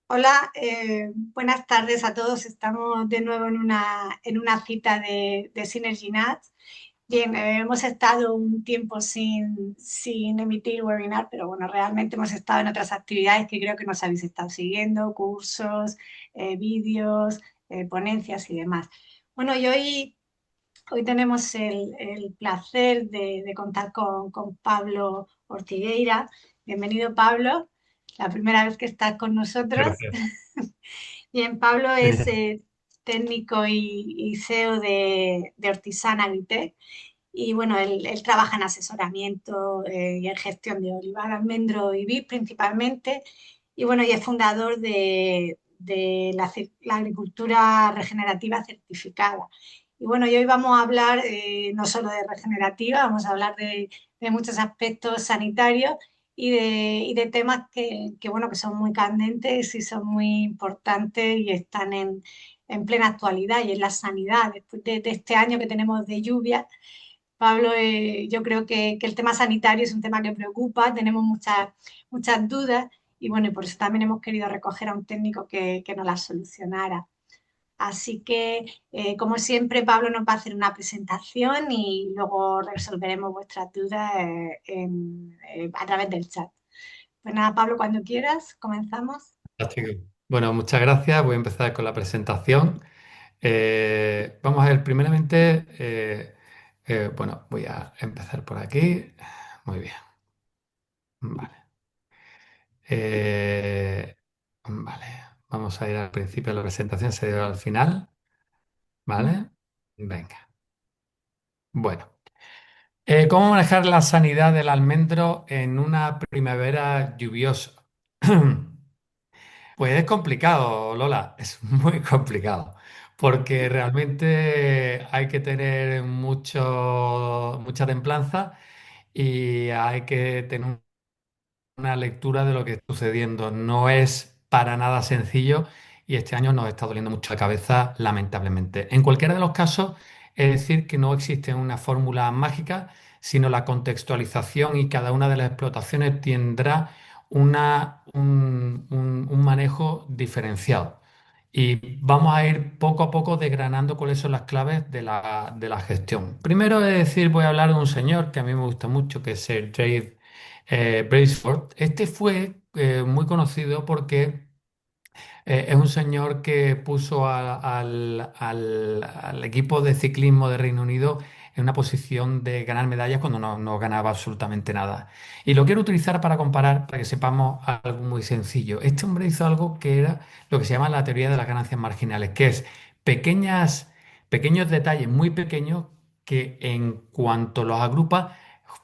Hola, buenas tardes a todos. Estamos de nuevo en una cita de Synergy Nuts. Bien, hemos estado un tiempo sin emitir webinar, pero bueno, realmente hemos estado en otras actividades que creo que nos habéis estado siguiendo, cursos, vídeos, ponencias y demás. Bueno, y hoy tenemos el placer de contar con Pablo Ortigueira. Bienvenido, Pablo, la primera vez que estás con nosotros. Gracias. Bien, Pablo es técnico y CEO de Hortisan Agritech. Y bueno, él trabaja en asesoramiento y en gestión de olivar, almendro y vid principalmente. Y bueno, y es fundador de la agricultura regenerativa certificada. Y bueno, y hoy vamos a hablar no solo de regenerativa, vamos a hablar de muchos aspectos sanitarios y de temas bueno, que son muy candentes y son muy importantes y están en plena actualidad y en la sanidad. Después de este año que tenemos de lluvia, Pablo, yo creo que el tema sanitario es un tema que preocupa, tenemos muchas dudas y bueno, y por eso también hemos querido recoger a un técnico que nos las solucionara. Así que, como siempre, Pablo nos va a hacer una presentación y luego resolveremos vuestras dudas a través del chat. Pues nada, Pablo, cuando quieras, comenzamos. Fantástico. Bueno, muchas gracias. Voy a empezar con la presentación. Vamos a ver, primeramente, bueno, voy a empezar por aquí. Muy bien. Vale. Eh, vale. Vamos a ir al principio de la presentación, se dio al final. ¿Vale? Venga. Bueno. ¿Cómo manejar la sanidad del almendro en una primavera lluviosa? Pues es complicado, Lola, es muy complicado, porque realmente hay que tener mucha templanza y hay que tener una lectura de lo que está sucediendo. No es para nada sencillo y este año nos está doliendo mucho la cabeza, lamentablemente. En cualquiera de los casos, es decir que no existe una fórmula mágica, sino la contextualización y cada una de las explotaciones tendrá un manejo diferenciado. Y vamos a ir poco a poco desgranando cuáles son las claves de la gestión. Primero es decir, voy a hablar de un señor que a mí me gusta mucho, que es Sir Jay Brailsford. Este fue muy conocido porque es un señor que puso al equipo de ciclismo de Reino Unido en una posición de ganar medallas cuando no ganaba absolutamente nada. Y lo quiero utilizar para comparar, para que sepamos algo muy sencillo. Este hombre hizo algo que era lo que se llama la teoría de las ganancias marginales, que es pequeños detalles muy pequeños que en cuanto los agrupa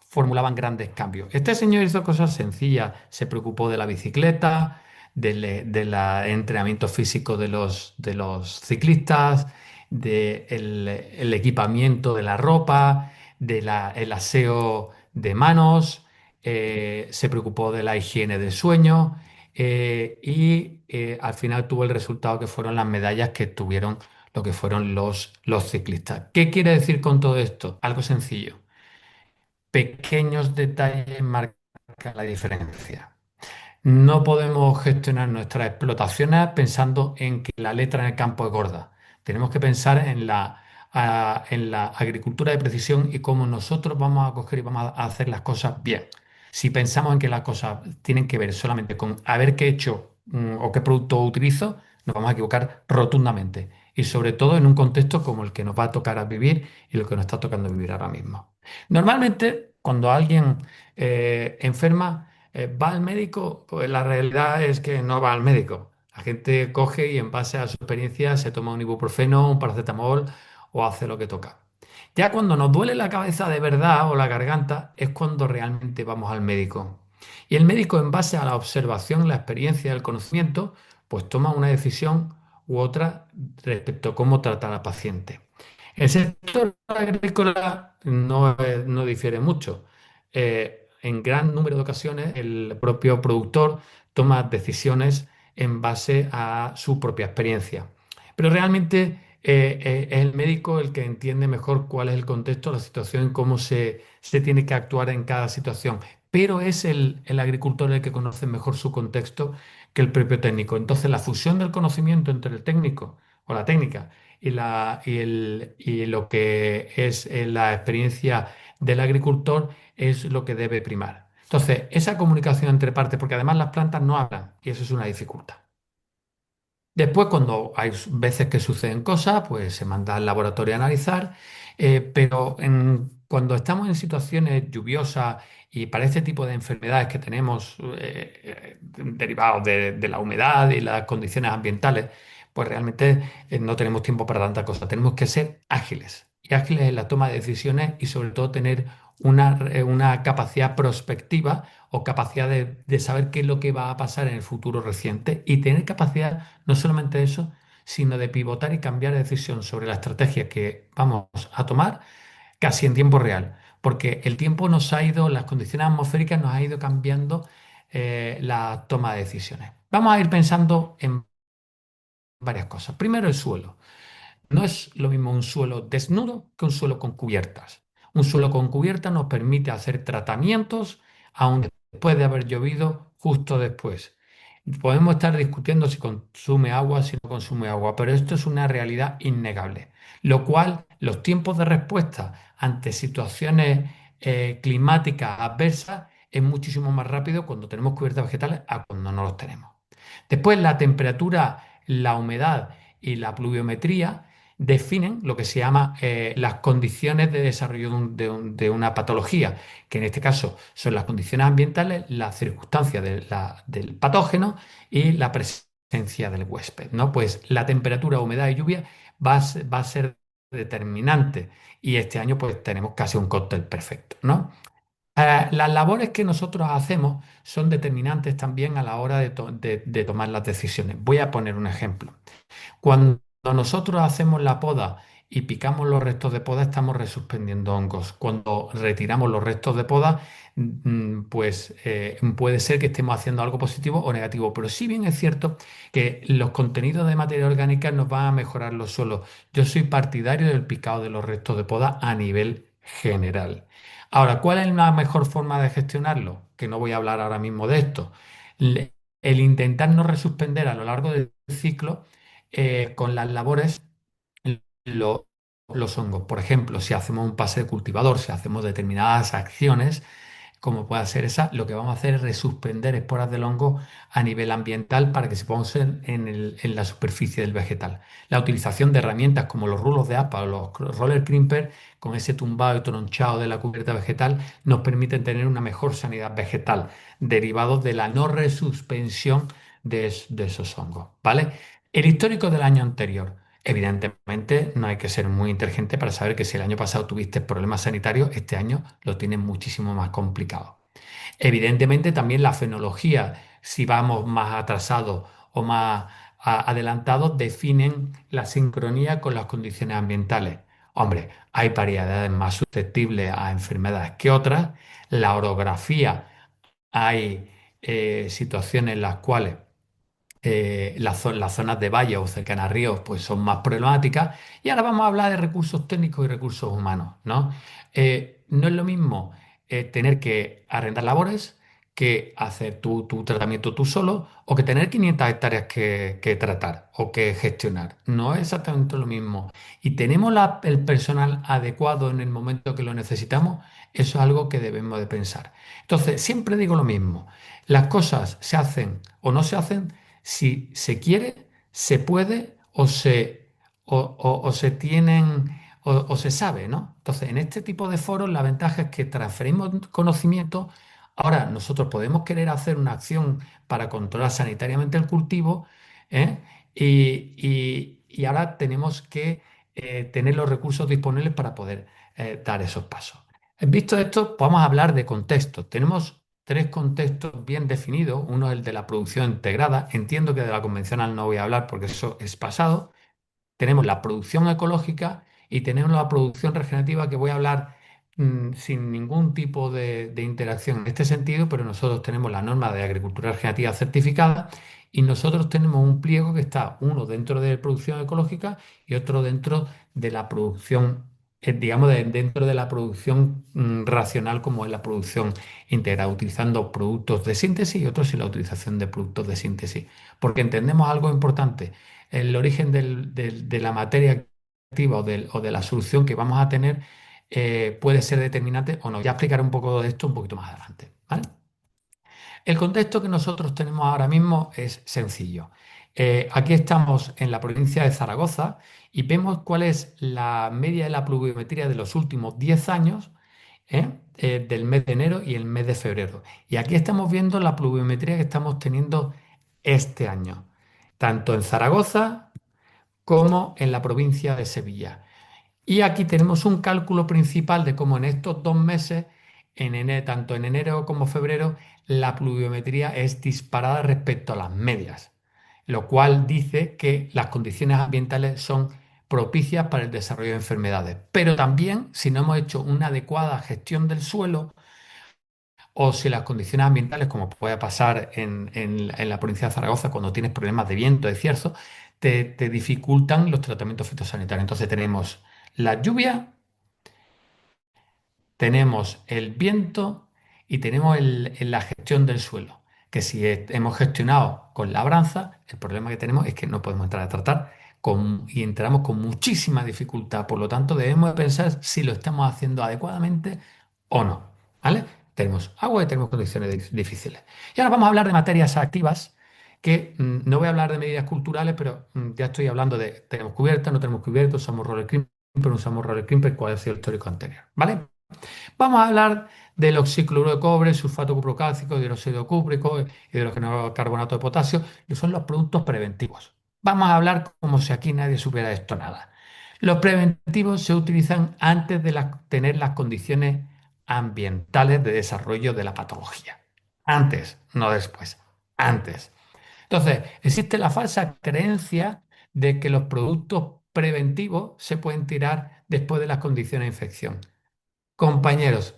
formulaban grandes cambios. Este señor hizo cosas sencillas, se preocupó de la bicicleta, del entrenamiento físico de los ciclistas, del equipamiento de la ropa, del aseo de manos, se preocupó de la higiene del sueño y al final tuvo el resultado que fueron las medallas que tuvieron lo que fueron los ciclistas. ¿Qué quiere decir con todo esto? Algo sencillo. Pequeños detalles marcan la diferencia. No podemos gestionar nuestras explotaciones pensando en que la letra en el campo es gorda. Tenemos que pensar en la agricultura de precisión y cómo nosotros vamos a coger y vamos a hacer las cosas bien. Si pensamos en que las cosas tienen que ver solamente con a ver qué he hecho o qué producto utilizo, nos vamos a equivocar rotundamente. Y sobre todo en un contexto como el que nos va a tocar a vivir y lo que nos está tocando vivir ahora mismo. Normalmente, cuando alguien enferma, ¿va al médico? Pues la realidad es que no va al médico. La gente coge y en base a su experiencia se toma un ibuprofeno, un paracetamol o hace lo que toca. Ya cuando nos duele la cabeza de verdad o la garganta es cuando realmente vamos al médico. Y el médico en base a la observación, la experiencia, el conocimiento, pues toma una decisión u otra respecto a cómo tratar al paciente. El sector agrícola no difiere mucho. En gran número de ocasiones el propio productor toma decisiones en base a su propia experiencia. Pero realmente es el médico el que entiende mejor cuál es el contexto, la situación, cómo se tiene que actuar en cada situación. pero es el agricultor el que conoce mejor su contexto que el propio técnico. Entonces, la fusión del conocimiento entre el técnico o la técnica y lo que es la experiencia del agricultor es lo que debe primar. Entonces, esa comunicación entre partes, porque además las plantas no hablan, y eso es una dificultad. Después, cuando hay veces que suceden cosas, pues se manda al laboratorio a analizar, pero cuando estamos en situaciones lluviosas y para este tipo de enfermedades que tenemos derivados de la humedad y las condiciones ambientales, pues realmente no tenemos tiempo para tanta cosa. Tenemos que ser ágiles y ágiles en la toma de decisiones y sobre todo tener una capacidad prospectiva o capacidad de saber qué es lo que va a pasar en el futuro reciente y tener capacidad no solamente eso, sino de pivotar y cambiar de decisión sobre la estrategia que vamos a tomar casi en tiempo real, porque el tiempo nos ha ido, las condiciones atmosféricas nos ha ido cambiando la toma de decisiones. Vamos a ir pensando en varias cosas. Primero, el suelo. No es lo mismo un suelo desnudo que un suelo con cubiertas. Un suelo con cubiertas nos permite hacer tratamientos aún después de haber llovido, justo después. Podemos estar discutiendo si consume agua, si no consume agua, pero esto es una realidad innegable. Lo cual, los tiempos de respuesta ante situaciones climáticas adversas es muchísimo más rápido cuando tenemos cubiertas vegetales a cuando no los tenemos. Después, la temperatura, la humedad y la pluviometría definen lo que se llama las condiciones de desarrollo de una patología, que en este caso son las condiciones ambientales, las circunstancias del patógeno y la presencia del huésped, ¿no? Pues la temperatura, humedad y lluvia va a ser determinante y este año pues tenemos casi un cóctel perfecto, ¿no? Las labores que nosotros hacemos son determinantes también a la hora de tomar las decisiones. Voy a poner un ejemplo. Cuando nosotros hacemos la poda y picamos los restos de poda, estamos resuspendiendo hongos. Cuando retiramos los restos de poda, pues puede ser que estemos haciendo algo positivo o negativo. Pero sí bien es cierto que los contenidos de materia orgánica nos van a mejorar los suelos. Yo soy partidario del picado de los restos de poda a nivel general. Ahora, ¿cuál es la mejor forma de gestionarlo? Que no voy a hablar ahora mismo de esto. El intentar no resuspender a lo largo del ciclo con las labores lo- los hongos. Por ejemplo, si hacemos un pase de cultivador, si hacemos determinadas acciones, como pueda ser esa, lo que vamos a hacer es resuspender esporas del hongo a nivel ambiental para que se pongan en la superficie del vegetal. La utilización de herramientas como los rulos de APA o los roller crimper, con ese tumbado y tronchado de la cubierta vegetal, nos permiten tener una mejor sanidad vegetal, derivados de la no resuspensión de esos hongos, ¿vale? El histórico del año anterior. Evidentemente, no hay que ser muy inteligente para saber que si el año pasado tuviste problemas sanitarios, este año lo tienes muchísimo más complicado. Evidentemente, también la fenología, si vamos más atrasados o más adelantados, definen la sincronía con las condiciones ambientales. Hombre, hay variedades más susceptibles a enfermedades que otras. La orografía, hay situaciones en las cuales las zonas de valle o cercanas a ríos pues son más problemáticas. Y ahora vamos a hablar de recursos técnicos y recursos humanos, ¿no? No es lo mismo tener que arrendar labores que hacer tu tratamiento tú solo o que tener 500 hectáreas que tratar o que gestionar. No es exactamente lo mismo. Y tenemos el personal adecuado en el momento que lo necesitamos. Eso es algo que debemos de pensar. Entonces, siempre digo lo mismo. Las cosas se hacen o no se hacen si se quiere, se puede o se tienen o se sabe, ¿no? Entonces, en este tipo de foros la ventaja es que transferimos conocimiento. Ahora nosotros podemos querer hacer una acción para controlar sanitariamente el cultivo, ¿eh? Y ahora tenemos que tener los recursos disponibles para poder dar esos pasos. Visto esto, vamos a hablar de contexto. Tenemos tres contextos bien definidos. Uno es el de la producción integrada. Entiendo que de la convencional no voy a hablar porque eso es pasado. Tenemos la producción ecológica y tenemos la producción regenerativa que voy a hablar sin ningún tipo de interacción en este sentido, pero nosotros tenemos la norma de agricultura regenerativa certificada y nosotros tenemos un pliego que está uno dentro de producción ecológica y otro dentro de la producción digamos, dentro de la producción racional como es la producción íntegra, utilizando productos de síntesis y otros sin la utilización de productos de síntesis. Porque entendemos algo importante, el origen de la materia activa o de la solución que vamos a tener puede ser determinante o no. Ya explicaré un poco de esto un poquito más adelante, ¿vale? El contexto que nosotros tenemos ahora mismo es sencillo. Aquí estamos en la provincia de Zaragoza y vemos cuál es la media de la pluviometría de los últimos 10 años, del mes de enero y el mes de febrero. Y aquí estamos viendo la pluviometría que estamos teniendo este año, tanto en Zaragoza como en la provincia de Sevilla. Y aquí tenemos un cálculo principal de cómo en estos 2 meses, tanto en enero como febrero, la pluviometría es disparada respecto a las medias, lo cual dice que las condiciones ambientales son propicias para el desarrollo de enfermedades. Pero también, si no hemos hecho una adecuada gestión del suelo, o si las condiciones ambientales, como puede pasar en la provincia de Zaragoza cuando tienes problemas de viento, de cierzo, te dificultan los tratamientos fitosanitarios. Entonces tenemos la lluvia, tenemos el viento y tenemos la gestión del suelo. Que si hemos gestionado con labranza, el problema que tenemos es que no podemos entrar a tratar y entramos con muchísima dificultad. Por lo tanto, debemos de pensar si lo estamos haciendo adecuadamente o no. ¿Vale? Tenemos agua y tenemos condiciones difíciles. Y ahora vamos a hablar de materias activas, que no voy a hablar de medidas culturales, pero ya estoy hablando de tenemos cubierta, no tenemos cubierta, usamos roller crimper, no usamos roller crimper, cuál ha sido el histórico anterior. ¿Vale? Vamos a hablar del oxicloruro de cobre, sulfato cuprocálcico, hidróxido cúprico, hidrógeno carbonato de potasio, que son los productos preventivos. Vamos a hablar como si aquí nadie supiera esto nada. Los preventivos se utilizan antes de tener las condiciones ambientales de desarrollo de la patología. Antes, no después. Antes. Entonces, existe la falsa creencia de que los productos preventivos se pueden tirar después de las condiciones de infección. Compañeros,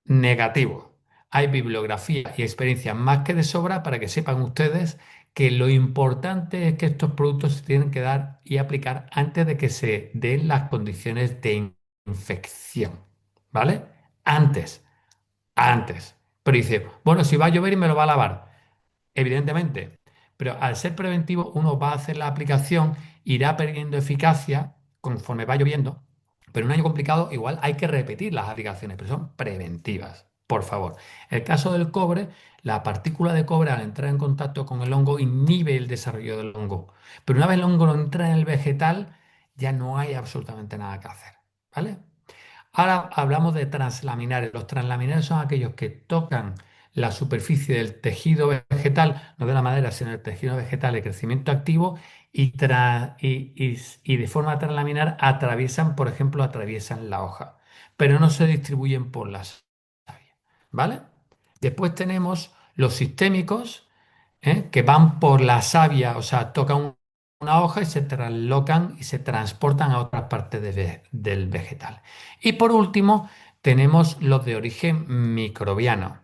negativo. Hay bibliografía y experiencia más que de sobra para que sepan ustedes que lo importante es que estos productos se tienen que dar y aplicar antes de que se den las condiciones de infección. ¿Vale? Antes, antes. Pero dice, bueno, si va a llover y me lo va a lavar. Evidentemente. Pero al ser preventivo, uno va a hacer la aplicación, irá perdiendo eficacia conforme va lloviendo. Pero en un año complicado, igual hay que repetir las aplicaciones, pero son preventivas, por favor. El caso del cobre, la partícula de cobre al entrar en contacto con el hongo inhibe el desarrollo del hongo. Pero una vez el hongo no entra en el vegetal, ya no hay absolutamente nada que hacer. ¿Vale? Ahora hablamos de translaminares. Los translaminares son aquellos que tocan la superficie del tejido vegetal, no de la madera, sino del tejido vegetal de crecimiento activo y de forma translaminar atraviesan, por ejemplo, atraviesan la hoja, pero no se distribuyen por las savia, ¿vale? Después tenemos los sistémicos, que van por la savia, o sea, tocan una hoja y se traslocan y se transportan a otras partes del vegetal. Y por último, tenemos los de origen microbiano,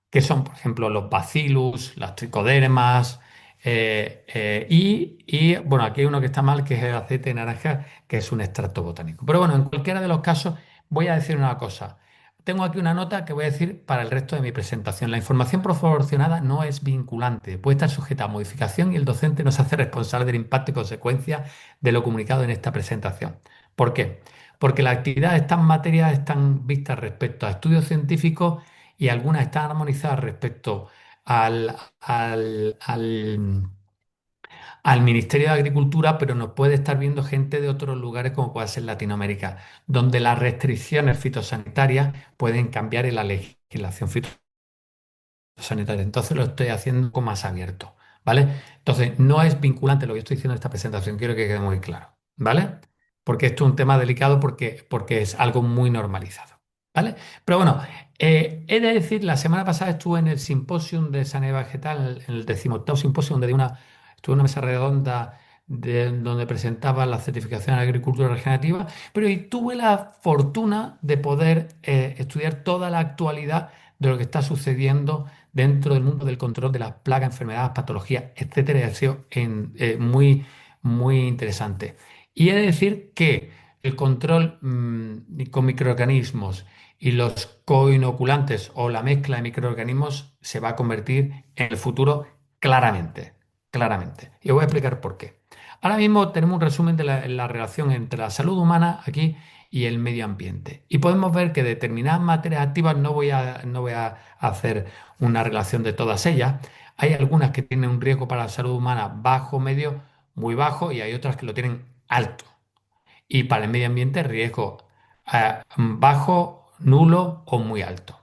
que son, por ejemplo, los bacillus, las tricodermas, bueno, aquí hay uno que está mal, que es el aceite de naranja, que es un extracto botánico. Pero bueno, en cualquiera de los casos, voy a decir una cosa. Tengo aquí una nota que voy a decir para el resto de mi presentación. La información proporcionada no es vinculante, puede estar sujeta a modificación y el docente no se hace responsable del impacto y consecuencia de lo comunicado en esta presentación. ¿Por qué? Porque las actividades de estas materias están vistas respecto a estudios científicos y algunas están armonizadas respecto al, al, al- al Ministerio de Agricultura, pero nos puede estar viendo gente de otros lugares como puede ser Latinoamérica, donde las restricciones fitosanitarias pueden cambiar en la legislación fitosanitaria. Entonces lo estoy haciendo con más abierto, ¿vale? Entonces no es vinculante lo que estoy diciendo en esta presentación, quiero que quede muy claro, ¿vale? Porque esto es un tema delicado porque es algo muy normalizado, ¿vale? Pero bueno, he de decir, la semana pasada estuve en el simposium de sanidad vegetal, en el 18º simposio, estuve en una mesa redonda donde presentaba la certificación de agricultura regenerativa, pero y tuve la fortuna de poder estudiar toda la actualidad de lo que está sucediendo dentro del mundo del control de las plagas, enfermedades, patologías, etcétera, y ha sido muy, muy interesante. Y he de decir que el control con microorganismos y los coinoculantes o la mezcla de microorganismos se va a convertir en el futuro claramente, claramente. Y os voy a explicar por qué. Ahora mismo tenemos un resumen de la relación entre la salud humana aquí y el medio ambiente. Y podemos ver que determinadas materias activas, no voy a hacer una relación de todas ellas. Hay algunas que tienen un riesgo para la salud humana bajo, medio, muy bajo, y hay otras que lo tienen alto. Y para el medio ambiente, riesgo bajo, nulo o muy alto.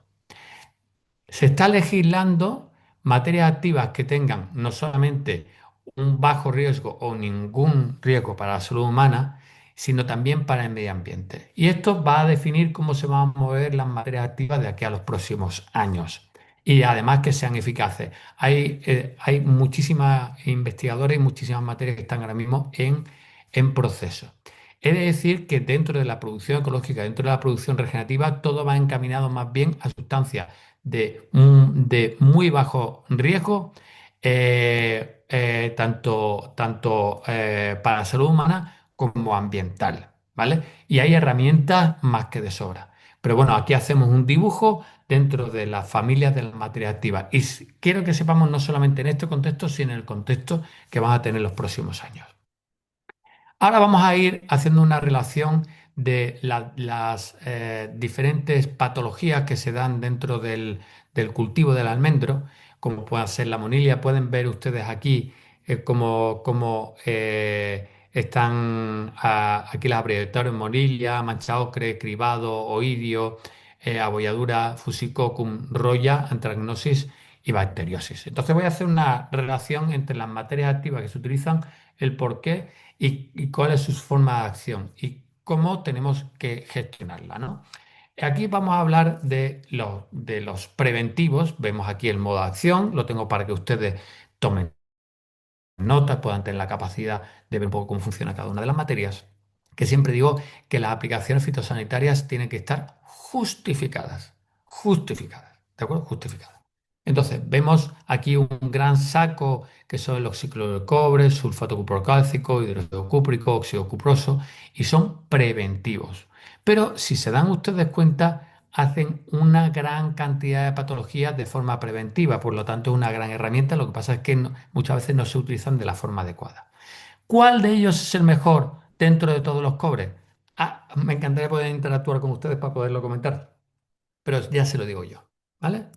Se está legislando materias activas que tengan no solamente un bajo riesgo o ningún riesgo para la salud humana, sino también para el medio ambiente. Y esto va a definir cómo se van a mover las materias activas de aquí a los próximos años. Y además que sean eficaces. Hay muchísimas investigadores y muchísimas materias que están ahora mismo en proceso. He de decir que dentro de la producción ecológica, dentro de la producción regenerativa, todo va encaminado más bien a sustancias de muy bajo riesgo, tanto para la salud humana como ambiental, ¿vale? Y hay herramientas más que de sobra. Pero bueno, aquí hacemos un dibujo dentro de las familias de las materias activas. Y quiero que sepamos no solamente en este contexto, sino en el contexto que van a tener los próximos años. Ahora vamos a ir haciendo una relación de las diferentes patologías que se dan dentro del cultivo del almendro, como puede ser la monilia. Pueden ver ustedes aquí cómo están aquí las abreviaturas: monillia, mancha ocre, cribado, oidio, abolladura, fusicoccus, roya, antragnosis y bacteriosis. Entonces voy a hacer una relación entre las materias activas que se utilizan, el porqué y cuál es su forma de acción y cómo tenemos que gestionarla, ¿no? Aquí vamos a hablar de los preventivos. Vemos aquí el modo de acción, lo tengo para que ustedes tomen notas, puedan tener la capacidad de ver un poco cómo funciona cada una de las materias. Que siempre digo que las aplicaciones fitosanitarias tienen que estar justificadas, justificadas, ¿de acuerdo? Justificadas. Entonces, vemos aquí un gran saco que son los ciclos de cobre, sulfato cuprocálcico, hidróxido cúprico, óxido cuproso, y son preventivos. Pero si se dan ustedes cuenta, hacen una gran cantidad de patologías de forma preventiva, por lo tanto es una gran herramienta. Lo que pasa es que muchas veces no se utilizan de la forma adecuada. ¿Cuál de ellos es el mejor dentro de todos los cobres? Me encantaría poder interactuar con ustedes para poderlo comentar, pero ya se lo digo yo, ¿vale?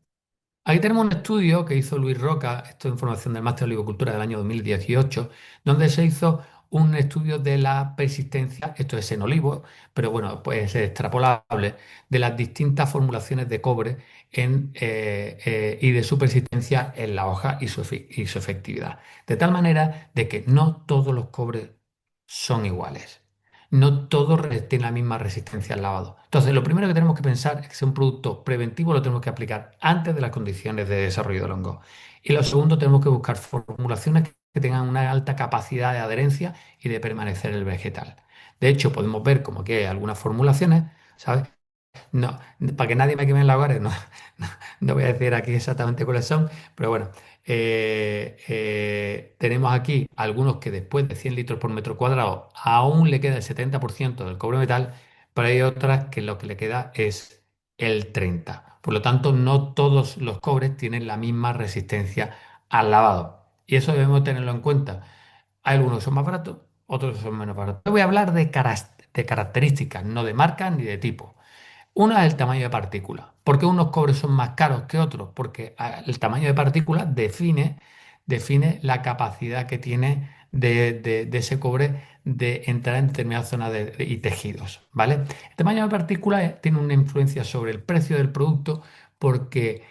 Aquí tenemos un estudio que hizo Luis Roca, esto es información del Máster de Olivicultura del año 2018, donde se hizo un estudio de la persistencia, esto es en olivo, pero bueno, pues es extrapolable, de las distintas formulaciones de cobre y de su persistencia en la hoja y su efectividad. De tal manera de que no todos los cobres son iguales. No todos tienen la misma resistencia al lavado. Entonces, lo primero que tenemos que pensar es que si un producto preventivo lo tenemos que aplicar antes de las condiciones de desarrollo del hongo. Y lo segundo, tenemos que buscar formulaciones que tengan una alta capacidad de adherencia y de permanecer el vegetal. De hecho, podemos ver como que hay algunas formulaciones, ¿sabes? No, para que nadie me queme en la hogares, no, no voy a decir aquí exactamente cuáles son, pero bueno, tenemos aquí algunos que después de 100 litros por metro cuadrado aún le queda el 70% del cobre metal, pero hay otras que lo que le queda es el 30%. Por lo tanto, no todos los cobres tienen la misma resistencia al lavado. Y eso debemos tenerlo en cuenta. Hay algunos que son más baratos, otros que son menos baratos. Yo voy a hablar de características, no de marca ni de tipo. Una es el tamaño de partícula. ¿Por qué unos cobres son más caros que otros? Porque el tamaño de partícula define la capacidad que tiene de ese cobre de entrar en determinadas zonas y tejidos, ¿vale? El tamaño de partícula tiene una influencia sobre el precio del producto porque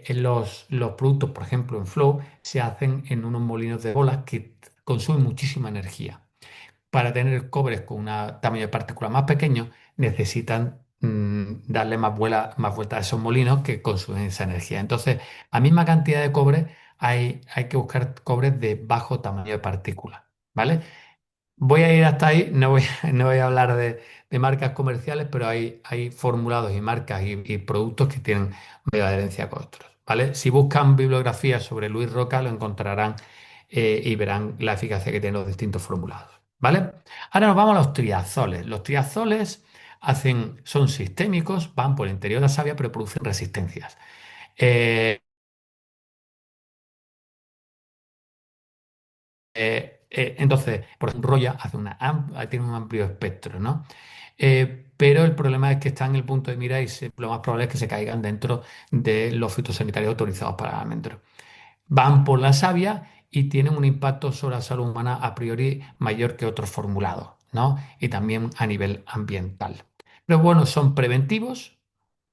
los productos, por ejemplo, en Flow, se hacen en unos molinos de bolas que consumen muchísima energía. Para tener cobres con un tamaño de partícula más pequeño, necesitan darle más vuelta a esos molinos que consumen esa energía. Entonces, a misma cantidad de cobre, hay que buscar cobres de bajo tamaño de partícula, ¿vale? Voy a ir hasta ahí, no voy a hablar de marcas comerciales, pero hay formulados y marcas y productos que tienen mayor adherencia con otros, ¿vale? Si buscan bibliografía sobre Luis Roca, lo encontrarán y verán la eficacia que tienen los distintos formulados. ¿vale? Ahora nos vamos a los triazoles. Los triazoles son sistémicos, van por el interior de la savia, pero producen resistencias. Eh, entonces, por ejemplo, Roya tiene un amplio espectro, ¿no? Pero el problema es que están en el punto de mira y lo más probable es que se caigan dentro de los fitosanitarios autorizados para almendros. Van por la savia y tienen un impacto sobre la salud humana a priori mayor que otros formulados, ¿no? Y también a nivel ambiental. Pero bueno, son preventivos,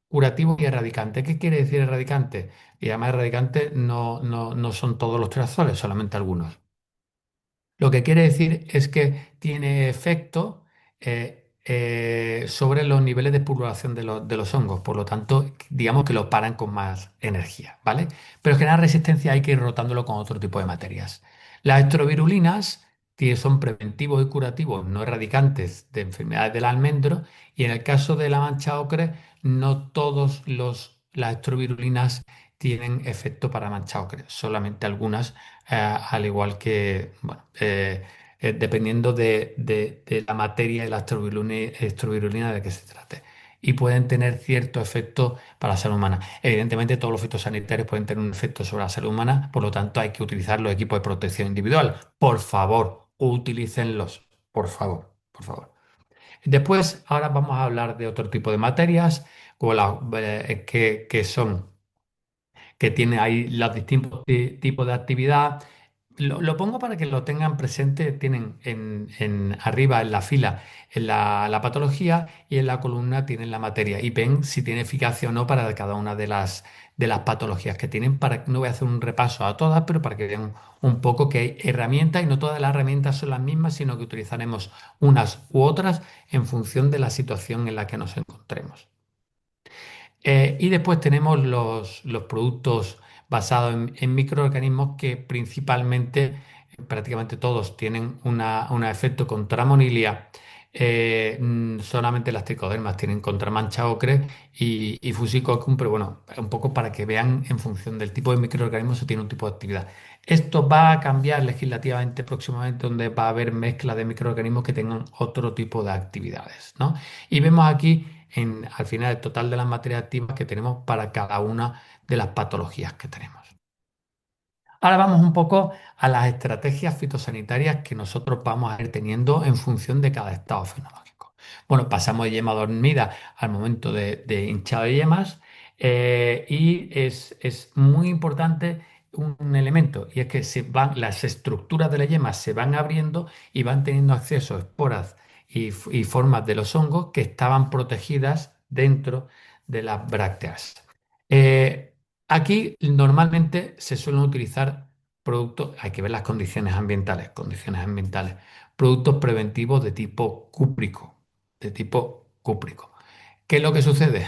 curativos y erradicantes. ¿Qué quiere decir erradicante? Y además erradicantes no son todos los triazoles, solamente algunos. Lo que quiere decir es que tiene efecto sobre los niveles de purulación de los hongos, por lo tanto, digamos que lo paran con más energía, ¿vale? Pero generar resistencia hay que ir rotándolo con otro tipo de materias. Las estrovirulinas son preventivos y curativos, no erradicantes de enfermedades del almendro, y en el caso de la mancha ocre, no todos las estrovirulinas tienen efecto para mancha ocre, solamente algunas al igual que, bueno, dependiendo de la materia de la estrovirulina de que se trate. Y pueden tener cierto efecto para la salud humana. Evidentemente, todos los fitosanitarios pueden tener un efecto sobre la salud humana, por lo tanto, hay que utilizar los equipos de protección individual. Por favor, utilícenlos. Por favor, por favor. Después, ahora vamos a hablar de otro tipo de materias, como que son que tiene ahí los distintos tipos de actividad. Lo pongo para que lo tengan presente. Tienen arriba en la fila en la patología y en la columna tienen la materia y ven si tiene eficacia o no para cada una de las patologías que tienen. No voy a hacer un repaso a todas, pero para que vean un poco que hay herramientas y no todas las herramientas son las mismas, sino que utilizaremos unas u otras en función de la situación en la que nos encontremos. Y después tenemos los productos basados en microorganismos que principalmente, prácticamente todos, tienen un efecto contra monilia. Solamente las tricodermas tienen contra mancha ocre y fusicoccus, pero bueno, un poco para que vean en función del tipo de microorganismo se tiene un tipo de actividad. Esto va a cambiar legislativamente próximamente, donde va a haber mezcla de microorganismos que tengan otro tipo de actividades, ¿no? Y vemos aquí al final el total de las materias activas que tenemos para cada una de las patologías que tenemos. Ahora vamos un poco a las estrategias fitosanitarias que nosotros vamos a ir teniendo en función de cada estado fenológico. Bueno, pasamos de yema dormida al momento de hinchado de yemas y es muy importante un elemento y es que las estructuras de la yema se van abriendo y van teniendo acceso a esporas y formas de los hongos que estaban protegidas dentro de las brácteas. Eh, Aquí normalmente se suelen utilizar productos, hay que ver las condiciones ambientales, productos preventivos de tipo cúprico. ¿Qué es lo que sucede?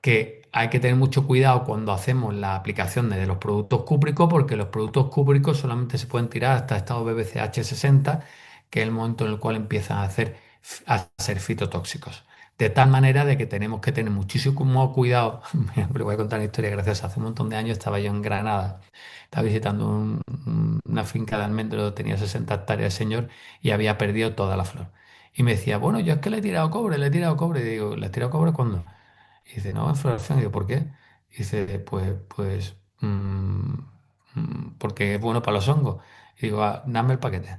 Que hay que tener mucho cuidado cuando hacemos la aplicación de los productos cúpricos, porque los productos cúpricos solamente se pueden tirar hasta estado BBCH 60, que es el momento en el cual empiezan a ser fitotóxicos. De tal manera de que tenemos que tener muchísimo cuidado. Me voy a contar una historia graciosa. Hace un montón de años estaba yo en Granada, estaba visitando una finca de almendro, tenía 60 hectáreas el señor y había perdido toda la flor. Y me decía, bueno, yo es que le he tirado cobre, le he tirado cobre. Y digo, ¿le he tirado cobre cuándo? Y dice, no, en floración. Y digo, ¿por qué? Y dice, porque es bueno para los hongos. Y digo, "Ah, dame el paquete".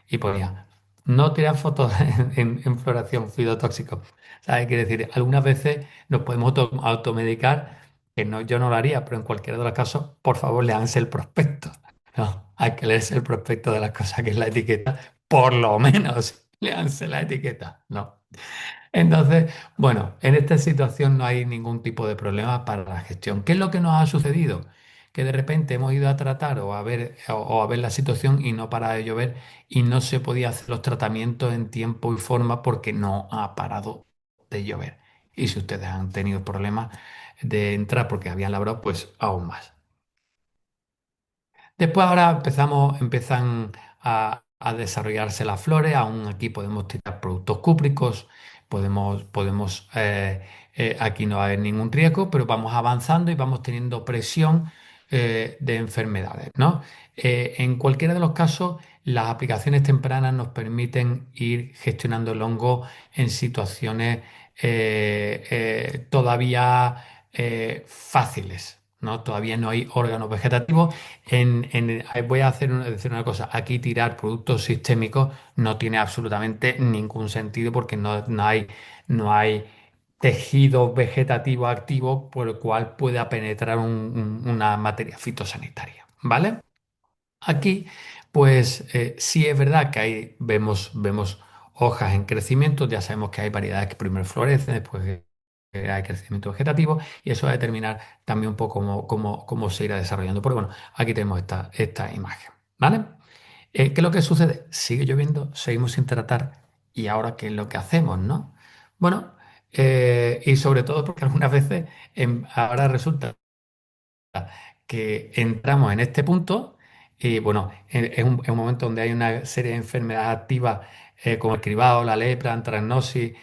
Y ponía, no tirar fotos en floración, fitotóxicos. ¿Sabes? Quiere decir, algunas veces nos podemos automedicar, que no, yo no lo haría, pero en cualquiera de los casos, por favor, léanse el prospecto. No, hay que leerse el prospecto de las cosas que es la etiqueta, por lo menos, léanse la etiqueta. No. Entonces, bueno, en esta situación no hay ningún tipo de problema para la gestión. ¿Qué es lo que nos ha sucedido? Que de repente hemos ido a tratar o a ver la situación y no para de llover y no se podía hacer los tratamientos en tiempo y forma porque no ha parado de llover. Y si ustedes han tenido problemas de entrar porque habían labrado, pues aún más. Después ahora empiezan a desarrollarse las flores, aún aquí podemos tirar productos cúpricos, aquí no va a haber ningún riesgo, pero vamos avanzando y vamos teniendo presión de enfermedades, ¿no? En cualquiera de los casos, las aplicaciones tempranas nos permiten ir gestionando el hongo en situaciones todavía fáciles, ¿no? Todavía no hay órganos vegetativos. Voy a decir una cosa, aquí tirar productos sistémicos no tiene absolutamente ningún sentido porque no hay tejido vegetativo activo por el cual pueda penetrar una materia fitosanitaria, ¿vale? Aquí, pues sí es verdad que vemos hojas en crecimiento, ya sabemos que hay variedades que primero florecen, después que hay crecimiento vegetativo, y eso va a determinar también un poco cómo se irá desarrollando. Pero bueno, aquí tenemos esta imagen, ¿vale? ¿Qué es lo que sucede? Sigue lloviendo, seguimos sin tratar, y ahora ¿qué es lo que hacemos, no? Bueno, y sobre todo porque algunas veces ahora resulta que entramos en este punto y bueno, es un momento donde hay una serie de enfermedades activas como el cribado, la lepra, antracnosis,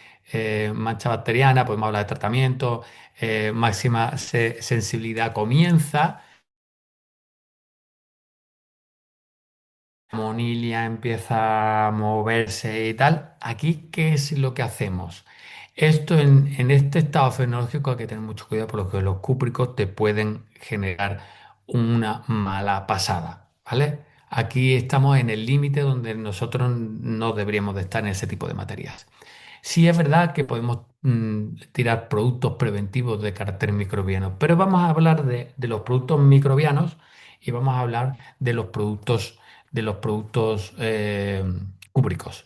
mancha bacteriana, podemos hablar de tratamiento, máxima sensibilidad comienza. Monilia empieza a moverse y tal. Aquí, ¿qué es lo que hacemos? Esto en este estado fenológico hay que tener mucho cuidado porque los cúpricos te pueden generar una mala pasada, ¿vale? Aquí estamos en el límite donde nosotros no deberíamos de estar en ese tipo de materias. Sí es verdad que podemos tirar productos preventivos de carácter microbiano, pero vamos a hablar de los productos microbianos y vamos a hablar de los productos cúbricos.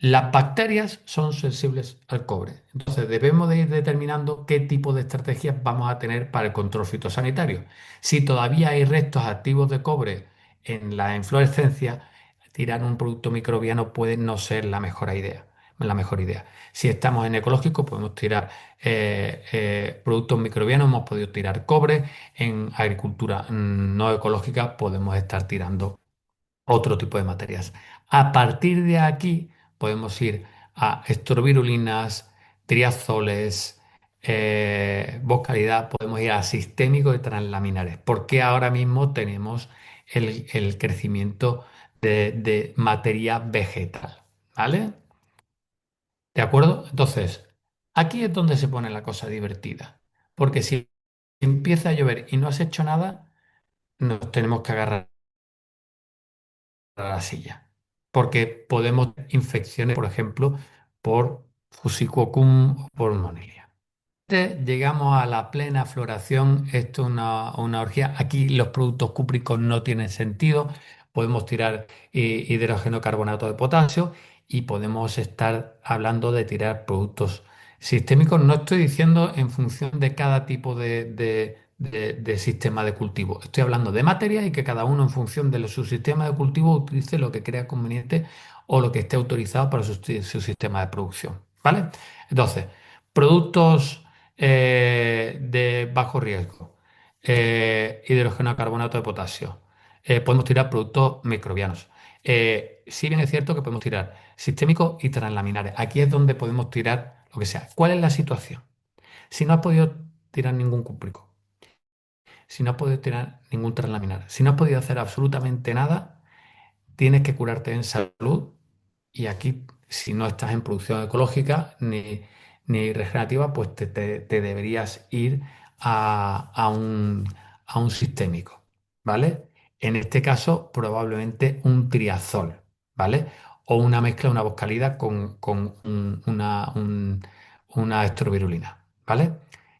Las bacterias son sensibles al cobre, entonces debemos de ir determinando qué tipo de estrategias vamos a tener para el control fitosanitario. Si todavía hay restos activos de cobre en la inflorescencia, tirar un producto microbiano puede no ser la mejor idea. Si estamos en ecológico, podemos tirar productos microbianos, hemos podido tirar cobre. En agricultura no ecológica podemos estar tirando otro tipo de materias. A partir de aquí podemos ir a estrobirulinas, triazoles, boscalidad, podemos ir a sistémicos y translaminares, porque ahora mismo tenemos el crecimiento de materia vegetal, ¿vale? ¿De acuerdo? Entonces, aquí es donde se pone la cosa divertida, porque si empieza a llover y no has hecho nada, nos tenemos que agarrar a la silla. Porque podemos tener infecciones, por ejemplo, por Fusicocum o por Monilia. Llegamos a la plena floración, esto es una orgía. Aquí los productos cúpricos no tienen sentido. Podemos tirar hidrógeno carbonato de potasio y podemos estar hablando de tirar productos sistémicos. No estoy diciendo en función de cada tipo de sistema de cultivo. Estoy hablando de materia y que cada uno en función de su sistema de cultivo utilice lo que crea conveniente o lo que esté autorizado para su sistema de producción. ¿Vale? Entonces, productos de bajo riesgo, hidrógeno carbonato de potasio. Podemos tirar productos microbianos. Si bien es cierto que podemos tirar sistémicos y translaminares. Aquí es donde podemos tirar lo que sea. ¿Cuál es la situación? Si no has podido tirar ningún cúprico, si no has podido tirar ningún translaminar, si no has podido hacer absolutamente nada, tienes que curarte en salud y aquí, si no estás en producción ecológica ni regenerativa, pues te deberías ir a un sistémico, ¿vale? En este caso, probablemente un triazol, ¿vale? O una mezcla, una boscalida con una estrovirulina, ¿vale?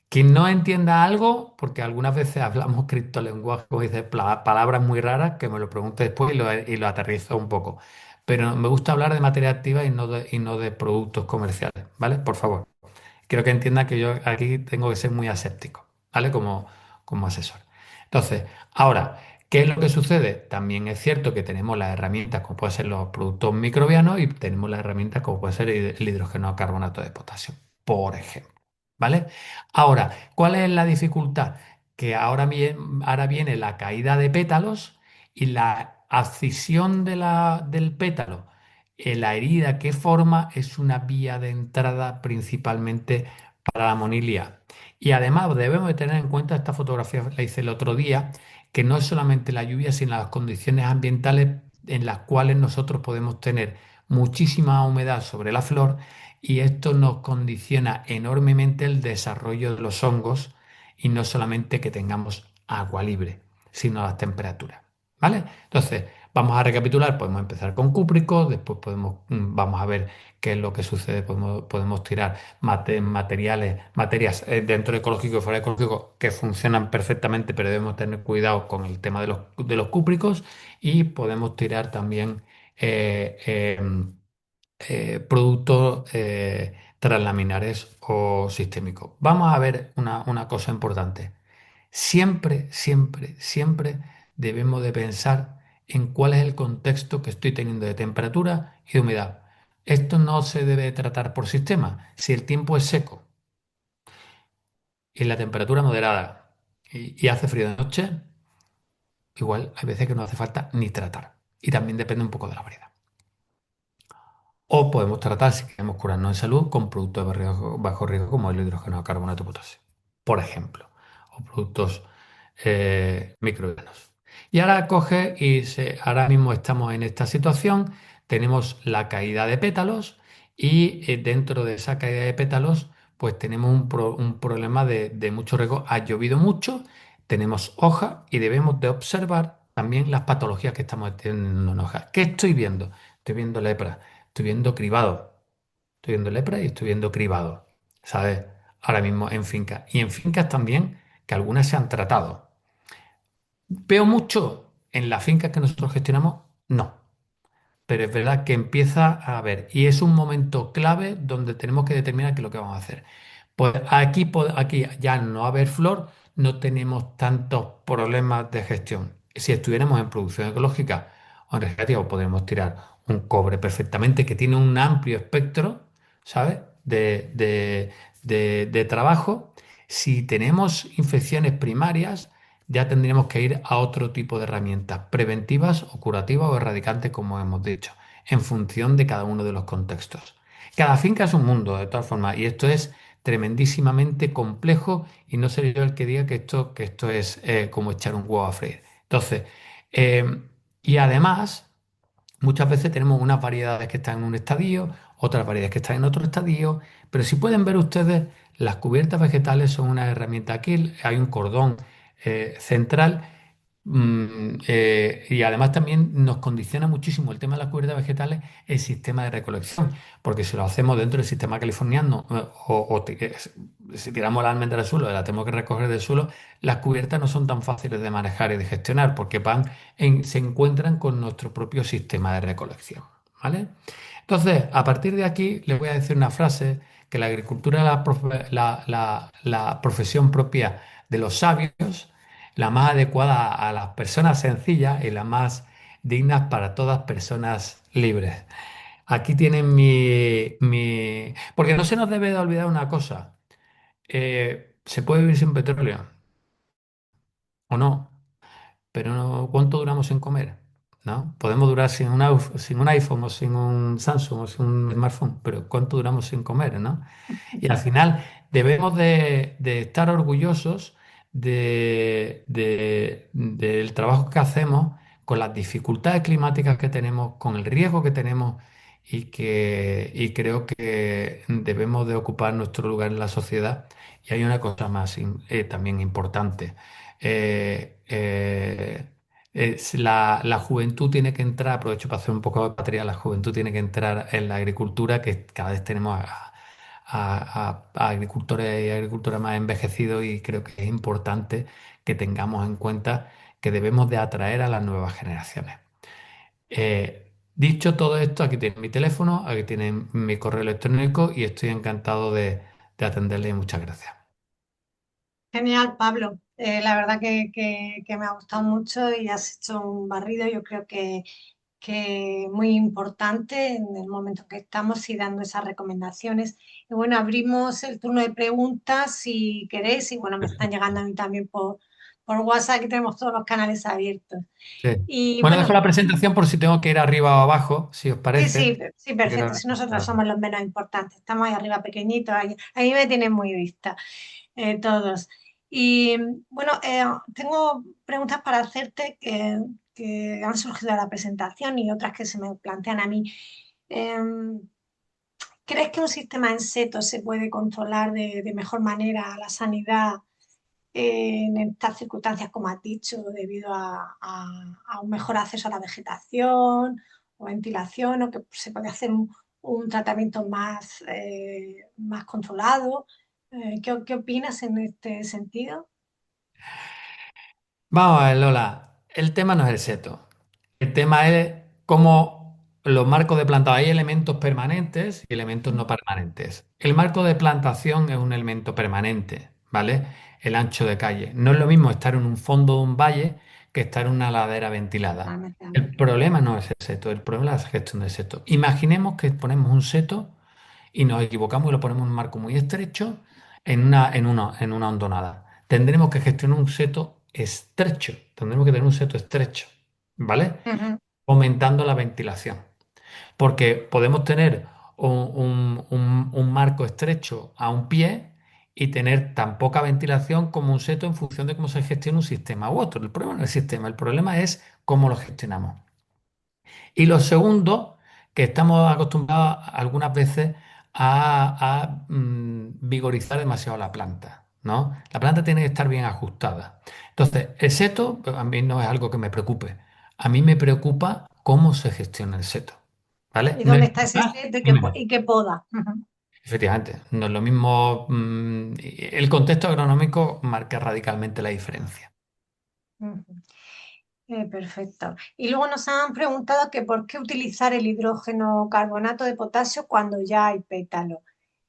Quien no entienda algo, porque algunas veces hablamos criptolenguaje, como dice, palabras muy raras, que me lo pregunte después y lo aterrizo un poco. Pero me gusta hablar de materia activa y no de productos comerciales, ¿vale? Por favor. Quiero que entienda que yo aquí tengo que ser muy aséptico, ¿vale? Como asesor. Entonces, ahora, ¿qué es lo que sucede? También es cierto que tenemos las herramientas como pueden ser los productos microbianos y tenemos las herramientas como puede ser el hidrógeno carbonato de potasio, por ejemplo, ¿vale? Ahora, ¿cuál es la dificultad? Que ahora viene la caída de pétalos y la abscisión del pétalo la herida que forma es una vía de entrada principalmente para la monilia. Y además debemos de tener en cuenta, esta fotografía la hice el otro día, que no es solamente la lluvia, sino las condiciones ambientales en las cuales nosotros podemos tener muchísima humedad sobre la flor y esto nos condiciona enormemente el desarrollo de los hongos y no solamente que tengamos agua libre, sino las temperaturas. ¿Vale? Entonces, vamos a recapitular, podemos empezar con cúpricos, después vamos a ver qué es lo que sucede, podemos tirar materias dentro de ecológico y fuera de ecológico que funcionan perfectamente, pero debemos tener cuidado con el tema de los cúpricos y podemos tirar también eh, eh, productos translaminares o sistémicos. Vamos a ver una cosa importante. Siempre, siempre, siempre debemos de pensar en cuál es el contexto que estoy teniendo de temperatura y de humedad. Esto no se debe tratar por sistema. Si el tiempo es seco y la temperatura moderada y hace frío de noche, igual hay veces que no hace falta ni tratar. Y también depende un poco de la variedad. O podemos tratar, si queremos curarnos en salud, con productos de bajo riesgo como el hidrógeno de carbonato de potasio, por ejemplo, o productos microbianos. Y ahora coge ahora mismo estamos en esta situación, tenemos la caída de pétalos y dentro de esa caída de pétalos, pues tenemos un problema de mucho riesgo. Ha llovido mucho, tenemos hojas y debemos de observar también las patologías que estamos teniendo en hojas. ¿Qué estoy viendo? Estoy viendo lepra. Estoy viendo cribado. Estoy viendo lepra y estoy viendo cribado. ¿Sabes? Ahora mismo en fincas. Y en fincas también que algunas se han tratado. ¿Veo mucho en las fincas que nosotros gestionamos? No. Pero es verdad que empieza a haber. Y es un momento clave donde tenemos que determinar qué es lo que vamos a hacer. Pues aquí ya no haber flor, no tenemos tantos problemas de gestión. Si estuviéramos en producción ecológica o en recreativo, podríamos tirar un cobre perfectamente que tiene un amplio espectro, ¿sabes? De trabajo. Si tenemos infecciones primarias, ya tendríamos que ir a otro tipo de herramientas, preventivas o curativas o erradicantes, como hemos dicho, en función de cada uno de los contextos. Cada finca es un mundo, de todas formas, y esto es tremendísimamente complejo y no seré yo el que diga que esto es como echar un huevo a freír. Entonces, eh, y además, muchas veces tenemos unas variedades que están en un estadio, otras variedades que están en otro estadio, pero si pueden ver ustedes, las cubiertas vegetales son una herramienta. Aquí hay un cordón central. Y además también nos condiciona muchísimo el tema de las cubiertas vegetales el sistema de recolección, porque si lo hacemos dentro del sistema californiano si tiramos la almendra al suelo y la tenemos que recoger del suelo, las cubiertas no son tan fáciles de manejar y de gestionar porque se encuentran con nuestro propio sistema de recolección. ¿Vale? Entonces, a partir de aquí, les voy a decir una frase que la agricultura es la profesión propia de los sabios, la más adecuada a las personas sencillas y la más digna para todas personas libres. Aquí tienen Porque no se nos debe de olvidar una cosa. Se puede vivir sin petróleo o no, pero ¿cuánto duramos sin comer? ¿No? Podemos durar sin un iPhone o sin un Samsung o sin un smartphone, pero ¿cuánto duramos sin comer? ¿No? Y al final debemos de estar orgullosos del trabajo que hacemos, con las dificultades climáticas que tenemos, con el riesgo que tenemos y creo que debemos de ocupar nuestro lugar en la sociedad. Y hay una cosa más también importante. La juventud tiene que entrar, aprovecho para hacer un poco de patria, la juventud tiene que entrar en la agricultura, que cada vez tenemos a agricultores y agricultoras más envejecidos y creo que es importante que tengamos en cuenta que debemos de atraer a las nuevas generaciones. Dicho todo esto, aquí tienen mi teléfono, aquí tienen mi correo electrónico y estoy encantado de atenderle y muchas gracias. Genial, Pablo. La verdad que me ha gustado mucho y has hecho un barrido, yo creo que muy importante en el momento en que estamos y dando esas recomendaciones. Y bueno, abrimos el turno de preguntas si queréis y bueno, me están llegando a mí también por WhatsApp, que tenemos todos los canales abiertos. Sí. Y Bueno, dejo bueno, la presentación por si tengo que ir arriba o abajo, si os sí, parece. sí, sí, perfecto. Quiero- Si nosotros somos los menos importantes, estamos ahí arriba pequeñitos, ahí me tienen muy vista todos. Y bueno, tengo preguntas para hacerte que han surgido de la presentación y otras que se me plantean a mí. Em, ¿Crees que un sistema en seto se puede controlar de mejor manera la sanidad en estas circunstancias, como has dicho, debido a un mejor acceso a la vegetación o ventilación, o que se puede hacer un tratamiento más controlado? ¿Qué opinas en este sentido? Vamos a ver, Lola, el tema no es el seto. El tema es cómo los marcos de plantación, hay elementos permanentes y elementos no permanentes. El marco de plantación es un elemento permanente, ¿vale? El ancho de calle. No es lo mismo estar en un fondo de un valle que estar en una ladera ventilada. Totalmente de El acuerdo. problema no es el seto, el problema es la gestión del seto. Imaginemos que ponemos un seto y nos equivocamos y lo ponemos en un marco muy estrecho en una hondonada. Tendremos que gestionar un seto estrecho, tendremos que tener un seto estrecho, ¿vale? Ujú, Aumentando la ventilación. Porque podemos tener un marco estrecho a un pie y tener tan poca ventilación como un seto en función de cómo se gestiona un sistema u otro. El problema no es el sistema, el problema es cómo lo gestionamos. Y lo segundo, que estamos acostumbrados algunas veces a vigorizar demasiado la planta, ¿no? La planta tiene que estar bien ajustada. Entonces, el seto pues, a mí no es algo que me preocupe. A mí me preocupa cómo se gestiona el seto, ¿vale? ¿y ¿Me dónde dejas está ese más? seto Dímelo. y qué poda? Ujú, Efectivamente, no es lo mismo. El contexto agronómico marca radicalmente la diferencia. ujú. Perfecto. Y luego nos han preguntado que por qué utilizar el hidrógeno carbonato de potasio cuando ya hay pétalo.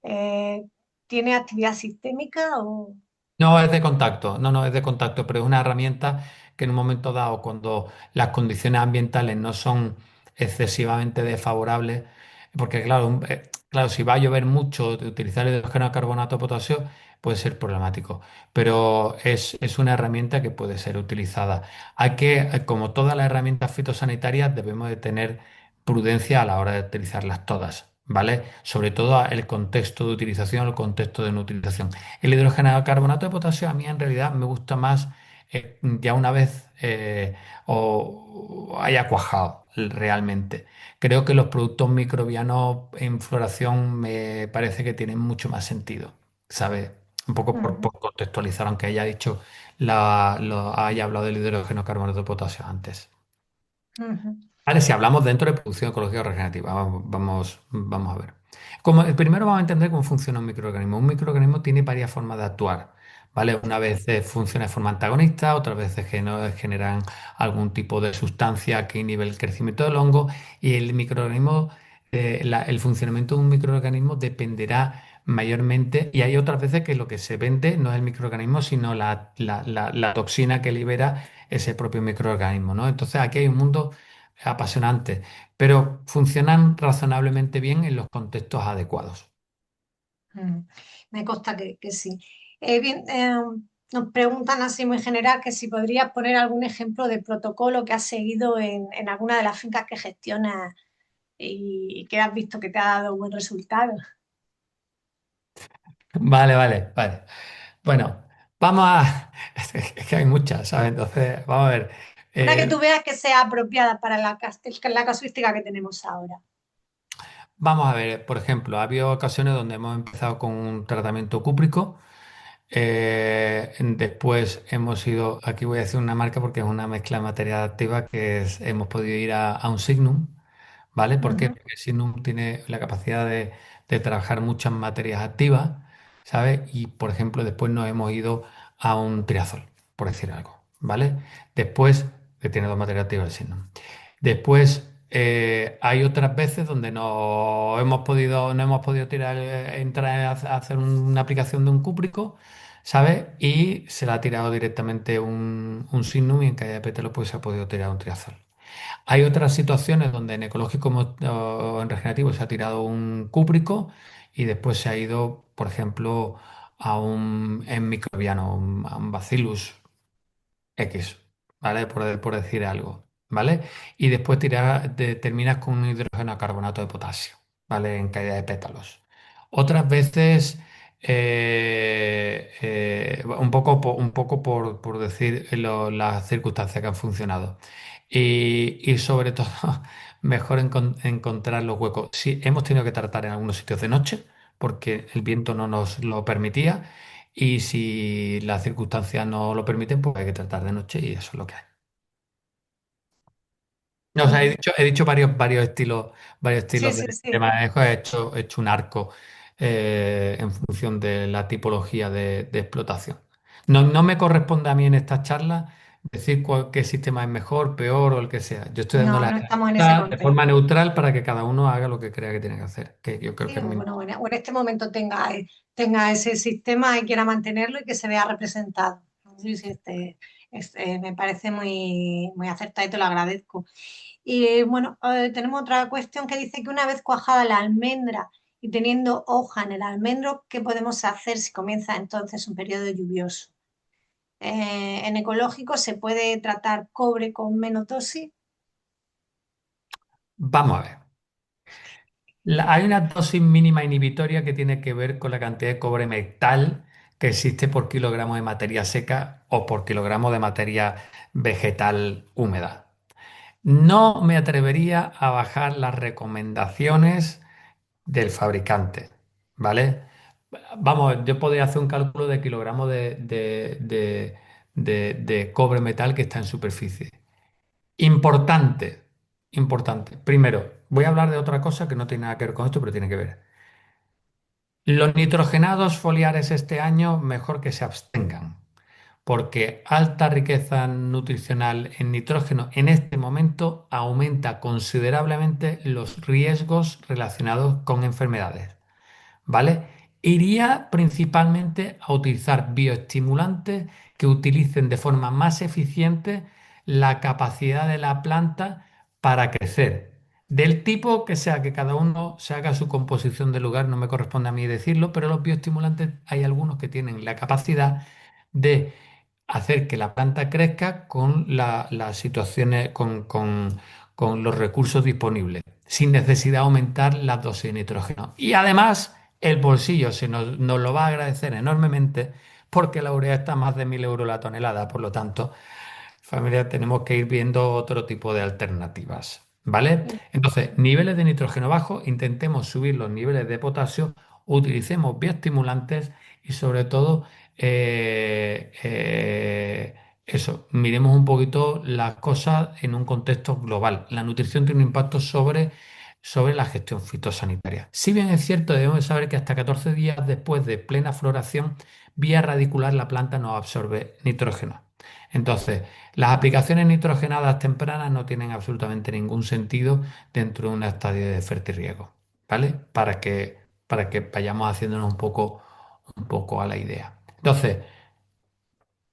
Eh, ¿Tiene actividad sistémica o...? No, es de contacto, no, no, es de contacto, pero es una herramienta que en un momento dado, cuando las condiciones ambientales no son excesivamente desfavorables, porque claro, claro, si va a llover mucho, de utilizar el hidrógeno de carbonato de potasio puede ser problemático, pero es una herramienta que puede ser utilizada. Hay que, como todas las herramientas fitosanitarias, debemos de tener prudencia a la hora de utilizarlas todas, ¿vale? Sobre todo el contexto de utilización, el contexto de no utilización. El hidrógeno de carbonato de potasio a mí en realidad me gusta más ya una vez o haya cuajado realmente. Creo que los productos microbianos en floración me parece que tienen mucho más sentido, ¿sabes? Un poco Ujú, por contextualizar, aunque haya dicho, haya hablado del hidrógeno de carbonato de potasio antes. ujú, Vale, si hablamos dentro de producción ecológica o regenerativa, vamos a ver. Primero vamos a entender cómo funciona un microorganismo. Un microorganismo tiene varias formas de actuar, ¿vale? Una vez funciona de forma antagonista, otras veces generan algún tipo de sustancia que inhibe el crecimiento del hongo y el microorganismo, el funcionamiento de un microorganismo dependerá mayormente y hay otras veces que lo que se vende no es el microorganismo, sino la toxina que libera ese propio microorganismo, ¿no? Entonces aquí hay un mundo apasionantes, pero funcionan razonablemente bien en los contextos adecuados. ujú. Me consta que sí. Bien, nos preguntan así muy general que si podrías poner algún ejemplo de protocolo que has seguido en alguna de las fincas que gestionas y que has visto que te ha dado buen resultado. Vale, vale, vale. Bueno, vamos a... Es que hay muchas, ¿sabes? Entonces, vamos a ver. Una que Eh, tú veas que sea apropiada para la casuística que tenemos ahora. Vamos a ver, por ejemplo, ha habido ocasiones donde hemos empezado con un tratamiento cúprico. Después hemos ido, aquí voy a decir una marca porque es una mezcla de materia activa hemos podido ir a un Signum, ¿vale? ¿Por qué? Ujú, Porque el Signum tiene la capacidad de trabajar muchas materias activas, ¿sabes? Y por ejemplo, después nos hemos ido a un triazol, por decir algo, ¿vale? Después, que tiene dos materias activas el Signum. Después, hay otras veces donde no hemos podido tirar, entrar a hacer una aplicación de un cúprico, ¿sabes? Y se le ha tirado directamente un Signum y en caída de pétalo pues se ha podido tirar un triazol. Hay otras situaciones donde en ecológico o en regenerativo se ha tirado un cúprico y después se ha ido, por ejemplo, en microbiano, a un Bacillus X, ¿vale? Por decir algo, ¿vale? Y después terminas con un hidrógeno a carbonato de potasio, ¿vale? En caída de pétalos. Otras veces un poco por decir las circunstancias que han funcionado. Y sobre todo, mejor encontrar los huecos. Sí, hemos tenido que tratar en algunos sitios de noche, porque el viento no nos lo permitía, y si las circunstancias no lo permiten, pues hay que tratar de noche y eso es lo que hay. No, o sea, Ujú. he dicho varios Sí, estilos sí, de sí. manejo, he hecho un arco en función de la tipología de explotación. No, no me corresponde a mí en esta charla decir qué sistema es mejor, peor o el que sea. Yo estoy dando No, la no estamos en ese herramienta de forma contexto. neutral para que cada uno haga lo que crea que tiene que hacer, que yo creo Sí, que es o muy... bueno, o en este momento tenga ese sistema y quiera mantenerlo y que se vea representado. Sí, sí, me parece muy acertado y te lo agradezco. Y bueno, tenemos otra cuestión que dice que una vez cuajada la almendra y teniendo hoja en el almendro, ¿qué podemos hacer si comienza entonces un periodo lluvioso? En ecológico se puede tratar cobre con menotoxi. Vamos a ver. Hay una dosis mínima inhibitoria que tiene que ver con la cantidad de cobre metal que existe por kilogramo de materia seca o por kilogramo de materia vegetal húmeda. No me atrevería a bajar las recomendaciones del fabricante, ¿vale? Vamos, yo podría hacer un cálculo de kilogramo de cobre metal que está en superficie. Importante, importante. Primero, voy a hablar de otra cosa que no tiene nada que ver con esto, pero tiene que ver. Los nitrogenados foliares este año mejor que se abstengan, porque alta riqueza nutricional en nitrógeno en este momento aumenta considerablemente los riesgos relacionados con enfermedades. ¿Vale? Iría principalmente a utilizar bioestimulantes que utilicen de forma más eficiente la capacidad de la planta para crecer. Del tipo que sea, que cada uno se haga su composición de lugar, no me corresponde a mí decirlo, pero los bioestimulantes hay algunos que tienen la capacidad de hacer que la planta crezca con las situaciones, con los recursos disponibles, sin necesidad de aumentar la dosis de nitrógeno. Y además, el bolsillo nos lo va a agradecer enormemente porque la urea está a más de 1.000 euros la tonelada. Por lo tanto, familia, tenemos que ir viendo otro tipo de alternativas. ¿Vale? Entonces, niveles de nitrógeno bajos, intentemos subir los niveles de potasio, utilicemos bioestimulantes y sobre todo, eso, miremos un poquito las cosas en un contexto global. La nutrición tiene un impacto sobre la gestión fitosanitaria. Si bien es cierto, debemos saber que hasta 14 días después de plena floración, vía radicular la planta no absorbe nitrógeno. Entonces, las aplicaciones nitrogenadas tempranas no tienen absolutamente ningún sentido dentro de una estadio de fertirriego, ¿vale? Para que vayamos haciéndonos un poco a la idea. Entonces,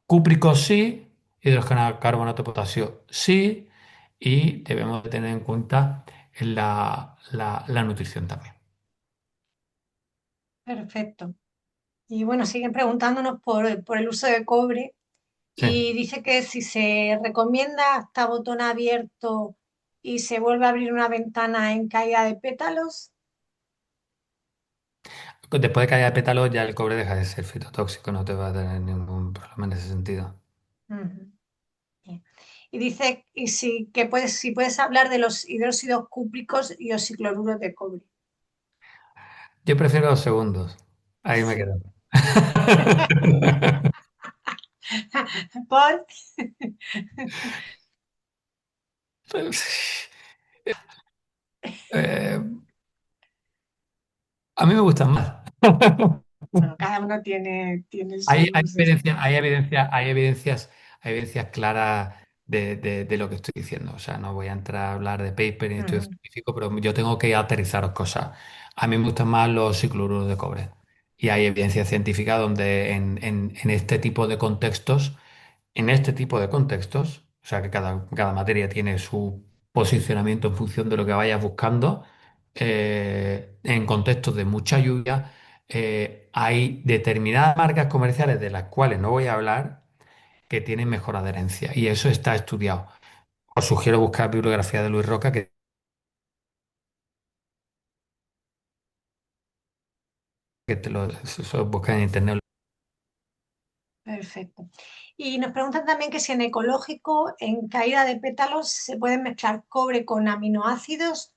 cúprico sí, hidrógeno de carbonato de potasio sí, y debemos de tener en cuenta la nutrición también. Perfecto. Y bueno, siguen preguntándonos por el uso de cobre Sí. y dice que si se recomienda hasta botón abierto y se vuelve a abrir una ventana en caída de pétalos. Después de que haya pétalos, ya el cobre deja de ser fitotóxico, no te va a tener ningún problema en ese sentido. Ujú. Bien. Y dice si puedes hablar de los hidróxidos cúpricos y oxicloruros de cobre. Yo prefiero los segundos. Ahí me quedo. Por, Eh, a mí me gustan más. bueno, cada uno tiene sus... Hay evidencias claras de lo que estoy diciendo. O sea, no voy a entrar a hablar de paper ni estudio Ujú. científico, pero yo tengo que aterrizaros cosas. A mí me gustan más los cicloruros de cobre. Y hay evidencia científica donde en este tipo de contextos, o sea que cada materia tiene su posicionamiento en función de lo que vayas buscando, en contextos de mucha lluvia, hay determinadas marcas comerciales de las cuales no voy a hablar que tienen mejor adherencia y eso está estudiado. Os sugiero buscar bibliografía de Luis Roca, que que te lo buscas en internet. Perfecto. Y nos preguntan también que si en ecológico, en caída de pétalos, se pueden mezclar cobre con aminoácidos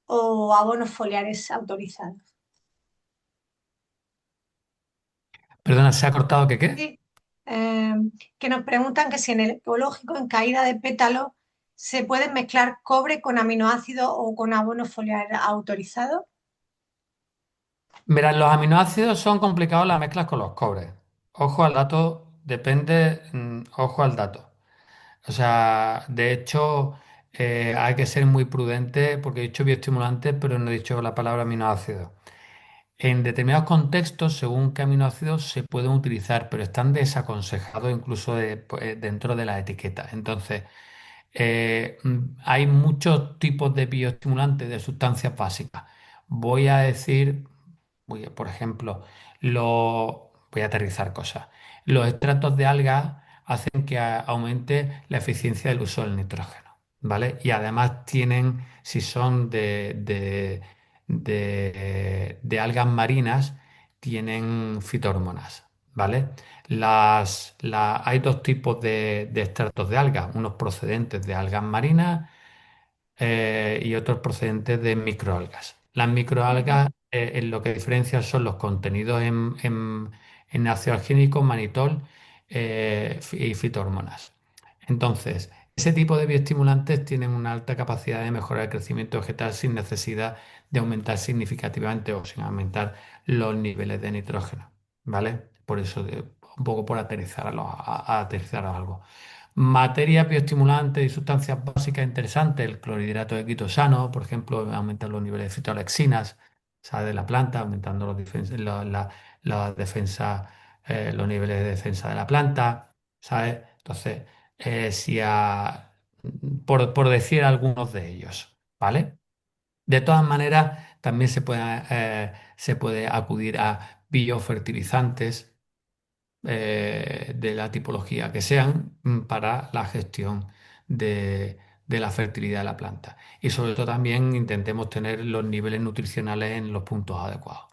o abonos foliares autorizados. Perdona, ¿se ha cortado que qué? Sí. Eh, que nos preguntan que si en el ecológico, en caída de pétalos, se pueden mezclar cobre con aminoácidos o con abonos foliares autorizados. Mirad, los aminoácidos son complicados las mezclas con los cobres. Ojo al dato, depende, ojo al dato. O sea, de hecho, hay que ser muy prudente porque he dicho bioestimulantes, pero no he dicho la palabra aminoácidos. En determinados contextos, según qué aminoácidos se pueden utilizar, pero están desaconsejados incluso dentro de la etiqueta. Entonces, hay muchos tipos de bioestimulantes de sustancias básicas. Voy a decir, por ejemplo, voy a aterrizar cosas. Los extractos de algas hacen que aumente la eficiencia del uso del nitrógeno, ¿vale? Y además tienen, si son de algas marinas, tienen fitohormonas, ¿vale? Hay dos tipos de extractos de algas, unos procedentes de algas marinas y otros procedentes de microalgas. Las Ujú. microalgas en lo que diferencian son los contenidos en ácido argínico, manitol y fitohormonas. Entonces, ese tipo de bioestimulantes tienen una alta capacidad de mejorar el crecimiento vegetal sin necesidad de aumentar significativamente o sin aumentar los niveles de nitrógeno, ¿vale? Por eso, un poco por aterrizar a aterrizar a algo. Materias bioestimulantes y sustancias básicas interesantes, el clorhidrato de quitosano, por ejemplo, aumenta los niveles de fitoalexinas, ¿sabes? De la planta, aumentando la defensa, los niveles de defensa de la planta, ¿sabes? Entonces, si por decir algunos de ellos, ¿vale? De todas maneras, también se puede acudir a biofertilizantes de la tipología que sean para la gestión de la fertilidad de la planta. Y sobre todo también intentemos tener los niveles nutricionales en los puntos adecuados.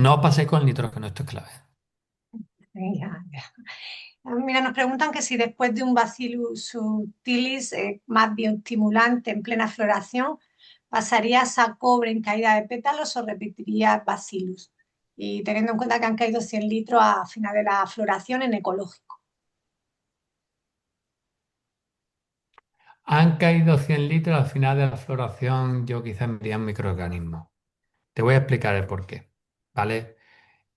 No os paséis con el nitrógeno, esto es clave. Ya, ya. Mira, nos preguntan que si después de un Bacillus subtilis más bioestimulante en plena floración, ¿pasarías a cobre en caída de pétalos o repetirías Bacillus? Y teniendo en cuenta que han caído 100 litros a final de la floración en ecológico. Han caído 100 litros al final de la floración, yo quizás me iría en microorganismos. Te voy a explicar el por qué, ¿vale?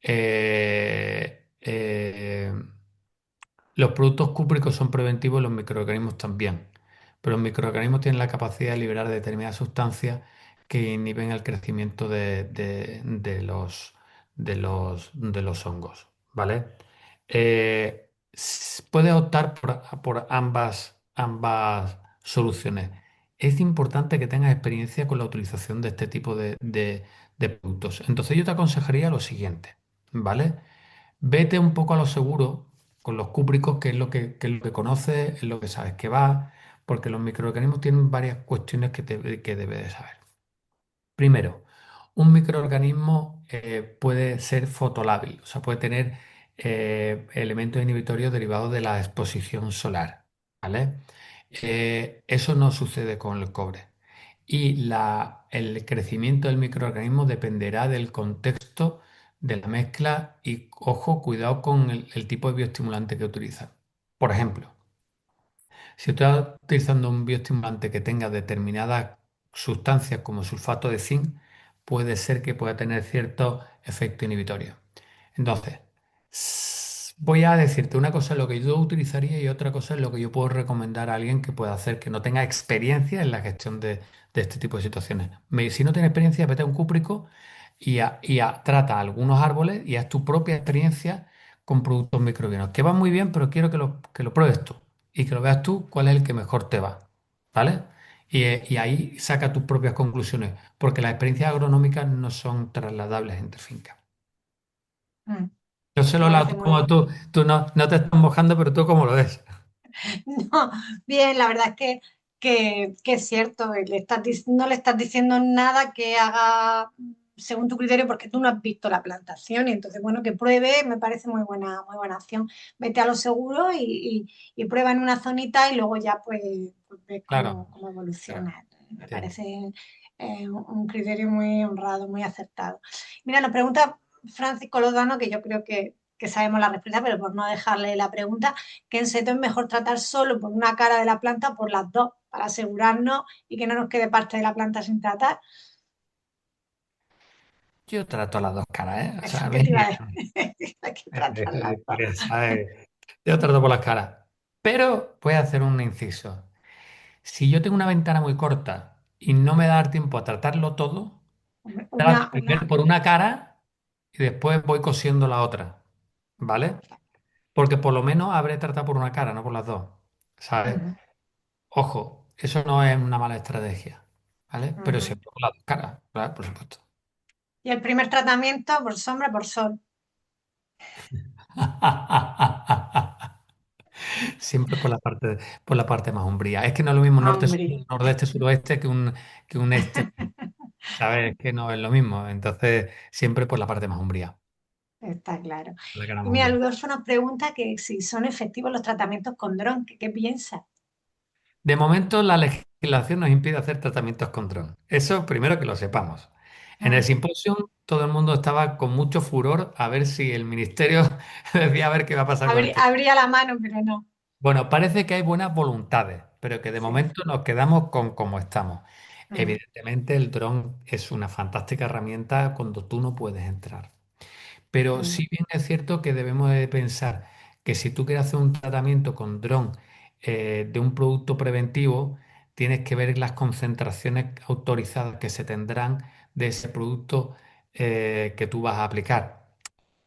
Eh, eh, Los productos cúpricos son preventivos y los microorganismos también, pero los microorganismos tienen la capacidad de liberar determinadas sustancias que inhiben el crecimiento de los hongos, ¿vale? Puedes optar por ambas soluciones. Es importante que tengas experiencia con la utilización de este tipo de productos. Entonces yo te aconsejaría lo siguiente, ¿vale? Vete un poco a lo seguro con los cúpricos, que es lo que conoces, es lo que sabes que va, porque los microorganismos tienen varias cuestiones que debes de saber. Primero, un microorganismo puede ser fotolábil, o sea, puede tener elementos inhibitorios derivados de la exposición solar, ¿vale? Eso no sucede con el cobre. Y el crecimiento del microorganismo dependerá del contexto de la mezcla y, ojo, cuidado con el tipo de bioestimulante que utilizas. Por ejemplo, si estás utilizando un bioestimulante que tenga determinadas sustancias como sulfato de zinc, puede ser que pueda tener cierto efecto inhibitorio. Entonces, voy a decirte una cosa es lo que yo utilizaría y otra cosa es lo que yo puedo recomendar a alguien que pueda hacer que no tenga experiencia en la gestión de este tipo de situaciones. Si no tienes experiencia, vete a un cúprico trata algunos árboles y haz tu propia experiencia con productos microbianos, que van muy bien, pero quiero que lo pruebes tú y que lo veas tú cuál es el que mejor te va, ¿vale? Y ahí saca tus propias conclusiones, porque las experiencias agronómicas no son trasladables entre fincas. Mm, Yo sé me lo parece lado muy como bien. tú no te estás mojando, pero tú cómo lo ves. No, bien, la verdad es que es cierto, no le estás diciendo nada que haga. según tu criterio, porque tú no has visto la plantación. Y entonces, bueno, que pruebe, me parece muy buena opción. Vete a lo seguro y prueba en una zonita y luego ya pues ves Claro, cómo claro, evoluciona. Me entiendo. parece un criterio muy honrado, muy acertado. Mira, nos pregunta Francisco Lozano, que yo creo que sabemos la respuesta, pero por no dejarle la pregunta, que en seto es mejor tratar solo por una cara de la planta o por las dos, para asegurarnos y que no nos quede parte de la planta sin tratar. Yo trato las dos caras, ¿eh? O sea, Eso a que mí, te iba a decir. Hay que tratar las dos. ¿sabes? Yo trato por las caras. Pero voy a hacer un inciso. Si yo tengo una ventana muy corta y no me da tiempo a tratarlo todo, trato primero por una cara y después voy cosiendo la otra, ¿vale? Porque por lo menos habré tratado por una cara, no por las dos, ¿sabes? Ujú, Ojo, eso no es una mala estrategia, ¿vale? Pero ujú. siempre por las dos caras, ¿verdad? Por supuesto. Y el primer tratamiento por sombra, por sol. Siempre por la parte más umbría. Es que no es lo mismo norte-sur, Hombre, nordeste-suroeste que un este, ¿sabes? Es que no es lo mismo. Entonces, siempre por la parte más umbría, está claro. la cara Y más mira, umbría. Ludolfo nos pregunta que si son efectivos los tratamientos con dron, que qué piensa. De momento, la legislación nos impide hacer tratamientos con dron. Eso primero que lo sepamos. En el Ah, simposio, todo el mundo estaba con mucho furor a ver si el ministerio decía a ver qué va a pasar con esto. Abría la mano, pero no. Bueno, parece que hay buenas voluntades, pero que de Sí. momento nos quedamos con como estamos. Mm, Evidentemente, el dron es una fantástica herramienta cuando tú no puedes entrar. Pero mm, sí bien es cierto que debemos de pensar que si tú quieres hacer un tratamiento con dron de un producto preventivo, tienes que ver las concentraciones autorizadas que se tendrán de ese producto que tú vas a aplicar.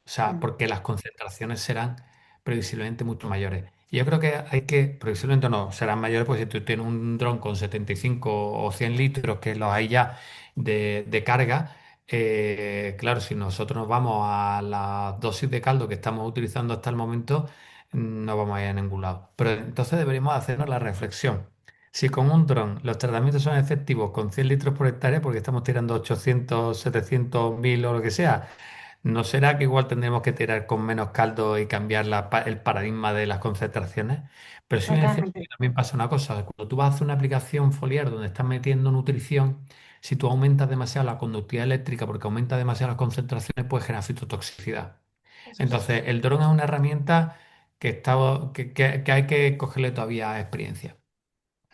O sea, mm, porque las concentraciones serán previsiblemente mucho mayores. Y yo creo que hay que, previsiblemente no, serán mayores, pues si tú tienes un dron con 75 o 100 litros, que los hay ya de carga, claro, si nosotros nos vamos a la dosis de caldo que estamos utilizando hasta el momento, no vamos a ir a ningún lado. Pero entonces deberíamos hacernos la reflexión. Si con un dron los tratamientos son efectivos con 100 litros por hectárea, porque estamos tirando 800, 700, 1000 o lo que sea, ¿no será que igual tendremos que tirar con menos caldo y cambiar el paradigma de las concentraciones? Pero sí me decía que totalmente. también pasa una cosa, cuando tú vas a hacer una aplicación foliar donde estás metiendo nutrición, si tú aumentas demasiado la conductividad eléctrica porque aumenta demasiado las concentraciones, puede generar fitotoxicidad. Eso sí. Entonces, el dron es una herramienta que hay que cogerle todavía experiencia.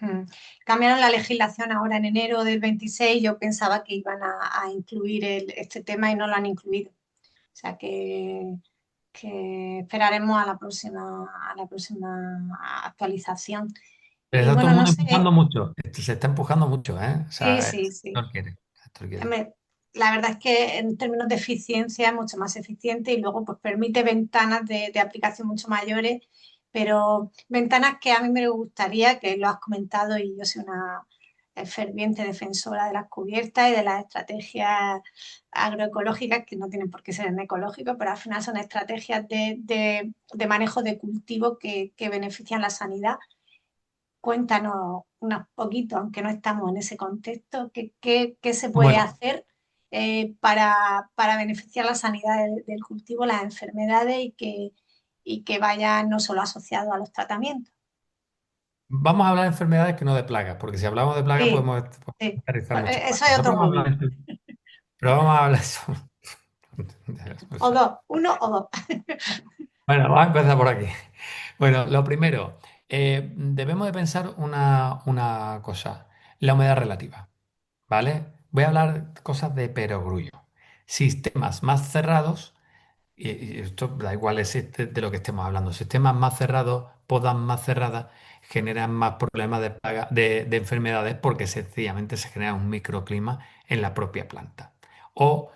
Mm. Cambiaron la legislación ahora en enero del 26. Yo pensaba que iban a incluir este tema y no lo han incluido. O sea que esperaremos a la próxima actualización. Pero Y está todo bueno, el no mundo empujando sé, mucho. Se está empujando mucho, ¿eh? O sí, sea, el sí, sí. sector quiere. El sector quiere. Hombre, la verdad es que en términos de eficiencia es mucho más eficiente y luego pues permite ventanas de aplicación mucho mayores, pero ventanas que a mí me gustaría, que lo has comentado y yo soy una ferviente defensora de las cubiertas y de las estrategias agroecológicas, que no tienen por qué ser en ecológico, pero al final son estrategias de manejo de cultivo que benefician la sanidad. Cuéntanos unos poquitos, aunque no estamos en ese contexto, qué se puede Bueno, hacer para beneficiar la sanidad del cultivo, las enfermedades y que vayan no solo asociados a los tratamientos. vamos a hablar de enfermedades que no de plagas, porque si hablamos de plagas Sí, podemos sí. aterrizar muchas más Eso es cosas. otro móvil. Pero vamos a hablar O dos, uno o dos. Bueno, vamos a empezar por aquí. Bueno, lo primero, debemos de pensar una cosa, la humedad relativa, ¿vale? Voy a hablar cosas de perogrullo. Sistemas más cerrados. Y esto da igual es de lo que estemos hablando. Sistemas más cerrados, podas más cerradas, generan más problemas de enfermedades porque sencillamente se genera un microclima en la propia planta. O,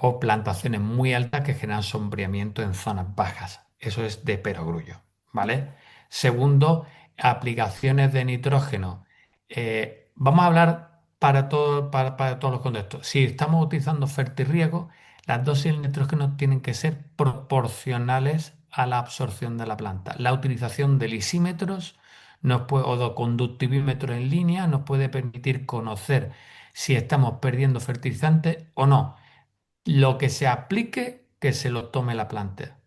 o plantaciones muy altas que generan sombreamiento en zonas bajas. Eso es de perogrullo, ¿vale? Segundo, aplicaciones de nitrógeno. Vamos a hablar para todos los contextos. Si estamos utilizando fertirriego, las dosis de nitrógeno tienen que ser proporcionales a la absorción de la planta. La utilización de lisímetros o de conductivímetros en línea nos puede permitir conocer si estamos perdiendo fertilizantes o no. Lo que se aplique, que se lo tome la planta.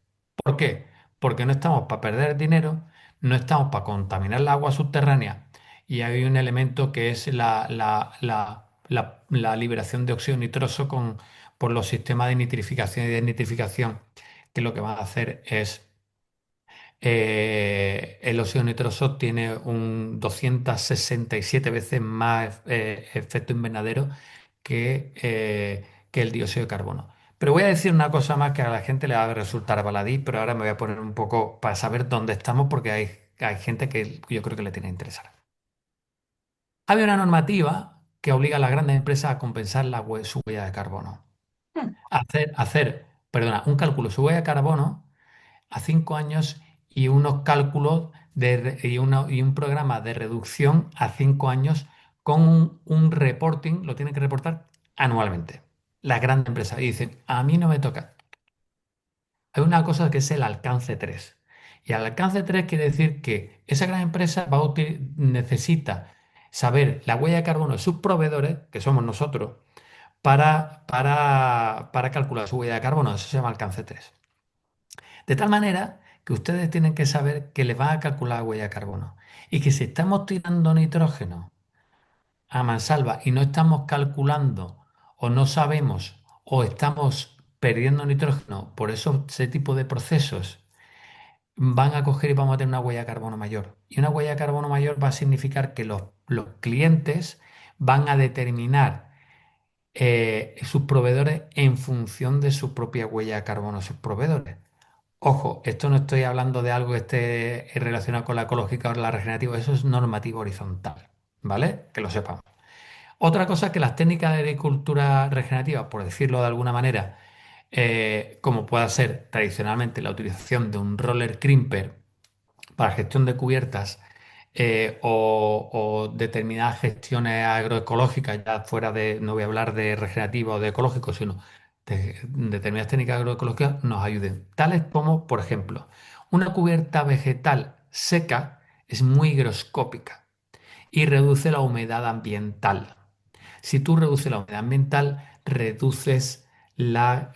¿Por qué? Porque no estamos para perder dinero, no estamos para contaminar el agua subterránea y hay un elemento que es la liberación de óxido nitroso por los sistemas de nitrificación y desnitrificación, que lo que van a hacer es el óxido nitroso tiene un 267 veces más efecto invernadero que el dióxido de carbono. Pero voy a decir una cosa más que a la gente le va a resultar baladí, pero ahora me voy a poner un poco para saber dónde estamos porque hay gente que yo creo que le tiene que interesar. Hay una normativa que obliga a las grandes empresas a compensar su huella de carbono. Mm, Perdona, un cálculo de su huella de carbono a 5 años y unos cálculos y un programa de reducción a 5 años con un reporting, lo tienen que reportar anualmente. Las grandes empresas y dicen, a mí no me toca. Hay una cosa que es el alcance 3. Y el alcance 3 quiere decir que esa gran empresa necesita saber la huella de carbono de sus proveedores, que somos nosotros, para calcular su huella de carbono. Eso se llama alcance 3. De tal manera que ustedes tienen que saber que les van a calcular la huella de carbono y que si estamos tirando nitrógeno a mansalva y no estamos calculando o no sabemos o estamos perdiendo nitrógeno por ese tipo de procesos, van a coger y vamos a tener una huella de carbono mayor. Y una huella de carbono mayor va a significar que los clientes van a determinar sus proveedores en función de su propia huella de carbono, sus proveedores. Ojo, esto no estoy hablando de algo que esté relacionado con la ecológica o la regenerativa, eso es normativa horizontal, ¿vale? Que lo sepamos. Otra cosa que las técnicas de agricultura regenerativa, por decirlo de alguna manera, como pueda ser tradicionalmente la utilización de un roller crimper para gestión de cubiertas o determinadas gestiones agroecológicas, ya fuera de, no voy a hablar de regenerativo o de ecológico, sino de determinadas técnicas agroecológicas, nos ayuden. Tales como, por ejemplo, una cubierta vegetal seca es muy higroscópica y reduce la humedad ambiental. Si tú reduces la humedad ambiental, reduces las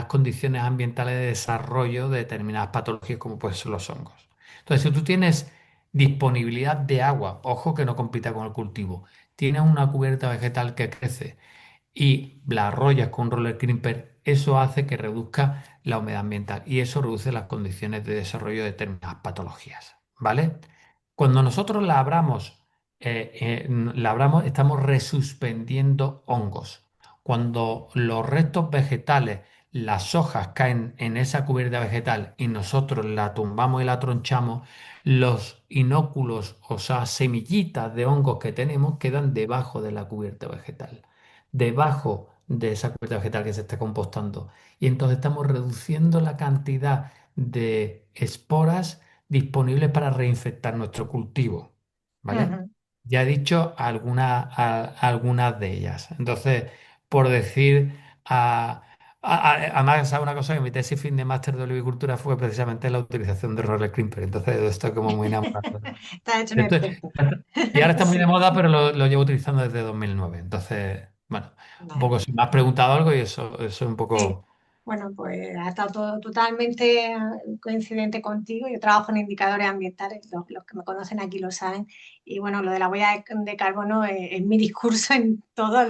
condiciones ambientales de desarrollo de determinadas patologías como pueden ser los hongos. Entonces, si tú tienes disponibilidad de agua, ojo que no compita con el cultivo, tienes una cubierta vegetal que crece y la arrollas con un roller crimper, eso hace que reduzca la humedad ambiental y eso reduce las condiciones de desarrollo de determinadas patologías, ¿vale? Cuando nosotros labramos, estamos resuspendiendo hongos. Cuando los restos vegetales, las hojas caen en esa cubierta vegetal y nosotros la tumbamos y la tronchamos, los inóculos, o sea, semillitas de hongos que tenemos, quedan debajo de la cubierta vegetal, debajo de esa cubierta vegetal que se está compostando. Y entonces estamos reduciendo la cantidad de esporas disponibles para reinfectar nuestro cultivo, ¿vale? ujú. Ya he dicho algunas de ellas. Entonces, por decir, además, ¿sabe una cosa? Que mi tesis fin de máster de olivicultura fue precisamente la utilización de roller crimper. Entonces, estoy como muy enamorado. Estás hecho un Esto- experto. y ahora está muy de Sí, moda, pero lo llevo utilizando desde 2009. Entonces, bueno, un vale. poco si me has preguntado algo y eso es un Sí, poco... bueno, pues ha estado todo totalmente coincidente contigo. Yo trabajo en indicadores ambientales, los que me conocen aquí lo saben. Y bueno, lo de la huella de carbono es mi discurso en todos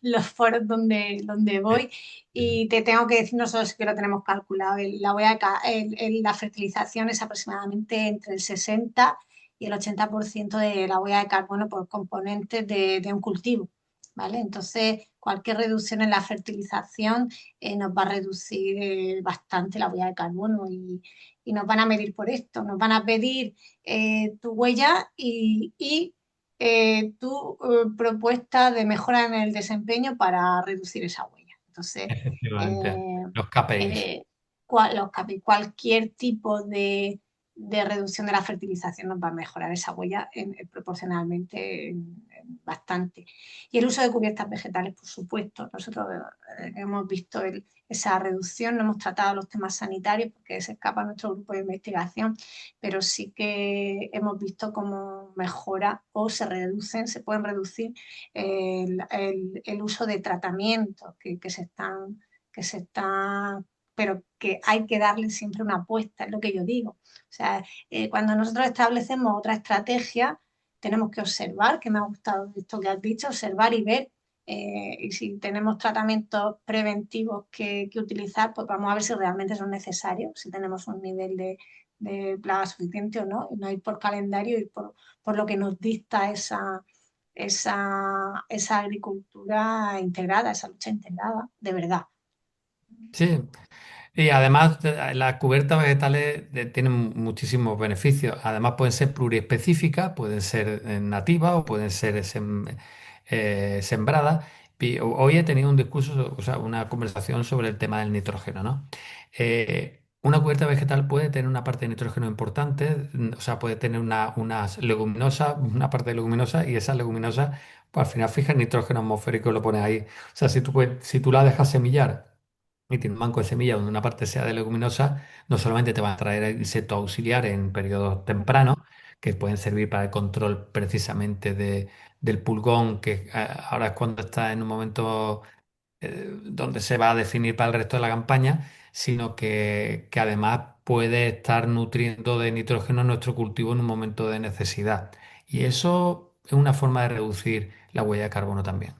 los foros donde voy. Y te tengo que decir, nosotros que lo tenemos calculado, la huella la fertilización es aproximadamente entre el 60 y el 80% de la huella de carbono por componentes de un cultivo. ¿Vale? Entonces, cualquier reducción en la fertilización nos va a reducir bastante la huella de carbono y nos van a medir por esto, nos van a pedir tu huella y tu propuesta de mejora en el desempeño para reducir esa huella. Entonces, Efectivamente, eh, los KPIs. eh, cualquier tipo de reducción de la fertilización nos va a mejorar esa huella proporcionalmente bastante. Y el uso de cubiertas vegetales, por supuesto. Nosotros hemos visto esa reducción, no hemos tratado los temas sanitarios porque se escapa nuestro grupo de investigación, pero sí que hemos visto cómo mejora o se pueden reducir el uso de tratamientos que se están, pero que hay que darle siempre una apuesta, es lo que yo digo. O sea, cuando nosotros establecemos otra estrategia, tenemos que observar, que me ha gustado esto que has dicho, observar y ver. Y si tenemos tratamientos preventivos que utilizar, pues vamos a ver si realmente son necesarios, si tenemos un nivel de plaga suficiente o no, y no ir por calendario, ir por lo que nos dicta esa agricultura integrada, esa lucha integrada, de verdad. Sí, y además las cubiertas vegetales tienen muchísimos beneficios. Además pueden ser pluriespecíficas, pueden ser nativas o pueden ser sembradas. Y hoy he tenido un discurso, o sea, una conversación sobre el tema del nitrógeno, ¿no? Una cubierta vegetal puede tener una parte de nitrógeno importante, o sea, puede tener unas leguminosas, una parte de leguminosa y esas leguminosas, pues al final fija el nitrógeno atmosférico y lo pones ahí. O sea, si tú la dejas semillar y tiene un banco de semillas donde una parte sea de leguminosa, no solamente te van a traer insectos auxiliares en periodos tempranos, que pueden servir para el control precisamente del pulgón, que ahora es cuando está en un momento donde se va a definir para el resto de la campaña, sino que además puede estar nutriendo de nitrógeno nuestro cultivo en un momento de necesidad. Y eso es una forma de reducir la huella de carbono también.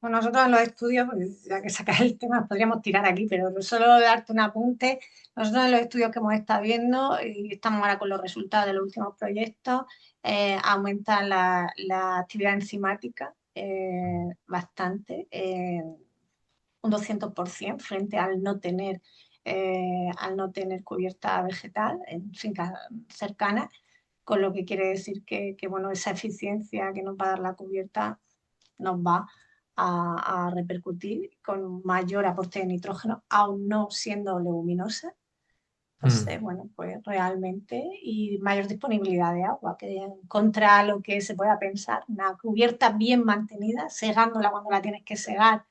Pues nosotros en los estudios, pues, ya que sacas el tema, podríamos tirar aquí, pero solo darte un apunte. Nosotros en los estudios que hemos estado viendo, y estamos ahora con los resultados de los últimos proyectos, aumenta la actividad enzimática bastante, un 200% frente al no tener cubierta vegetal en fincas cercanas, con lo que quiere decir bueno, esa eficiencia que nos va a dar la cubierta nos va a repercutir con mayor aporte de nitrógeno, aún no siendo leguminosa. Mm, Entonces, bueno, pues realmente, y mayor disponibilidad de agua, que contra lo que se pueda pensar, una cubierta bien mantenida, segándola cuando la tienes que segar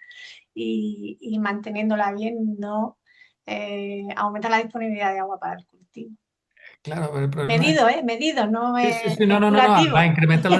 y manteniéndola bien, no aumenta la disponibilidad de agua para el cultivo. claro, pero el problema es. Medido, ¿eh? Medido, no Sí, sí, es, sí, no, es no, no, no. Además, curativo. incrementar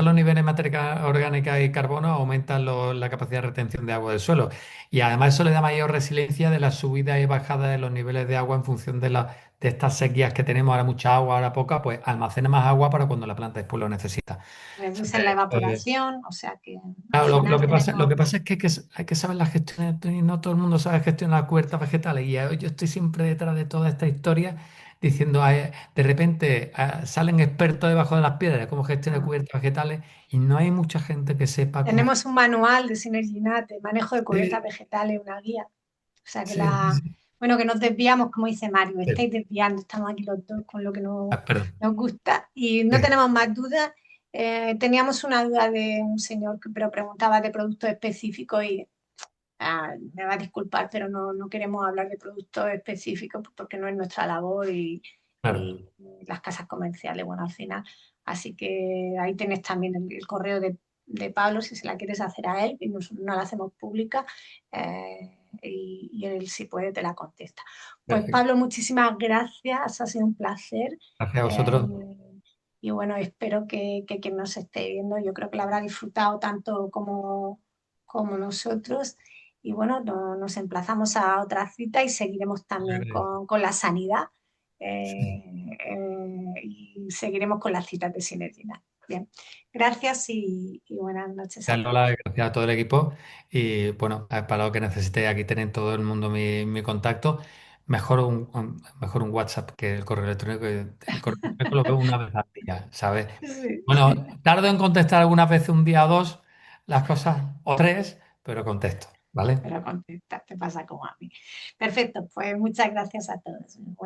los niveles de materia orgánica y carbono aumenta la capacidad de retención de agua del suelo. Y además eso le da mayor resiliencia de la subida y bajada de los niveles de agua en función de estas sequías que tenemos, ahora mucha agua, ahora poca, pues almacena más agua para cuando la planta después lo necesita. Reduce la ¿Sabes? evaporación, o sea que al Claro, final lo tenemos. que pasa es que hay que saber la gestión, y no todo el mundo sabe gestionar las cubiertas vegetales. Y yo estoy siempre detrás de toda esta historia diciendo, de repente salen expertos debajo de las piedras de cómo gestionar cubiertas vegetales y no hay mucha gente que sepa cómo. Tenemos un manual de Synerginat de manejo de cubiertas Sí, vegetales, una guía. O sea que sí, sí, sí. bueno, que nos desviamos, como dice Mario, Sí. estáis desviando, estamos aquí los dos con lo que Perdón. nos gusta. Y no tenemos más dudas. Teníamos una duda de un señor que pero preguntaba de productos específicos y me va a disculpar, pero no queremos hablar de productos específicos porque no es nuestra labor Claro. y las casas comerciales, bueno, al final. Así que ahí tienes también el correo de Pablo si se la quieres hacer a él, y nosotros no la hacemos pública y él si puede te la contesta. Pues Perfecto. Pablo, muchísimas gracias, ha sido un placer. Gracias a vosotros. eh, y bueno, espero que quien nos esté viendo, yo creo que lo habrá disfrutado tanto como nosotros. Y bueno, nos emplazamos a otra cita y seguiremos Muy también agradecido. con la sanidad Sí. y seguiremos con las citas de Sinergia. Bien, gracias y buenas noches a Gracias, todos. Lola, gracias a todo el equipo. Y bueno, para lo que necesitéis, aquí tenéis todo el mundo mi contacto. Mejor un WhatsApp que el correo electrónico. El correo electrónico lo veo una vez al día, ¿sabes? Sí, Bueno, tardo en contestar algunas veces, un día o dos, las cosas, o tres, pero contesto, ¿vale? pero contenta, te pasa como a mí. Perfecto, pues muchas gracias a todos. Buenas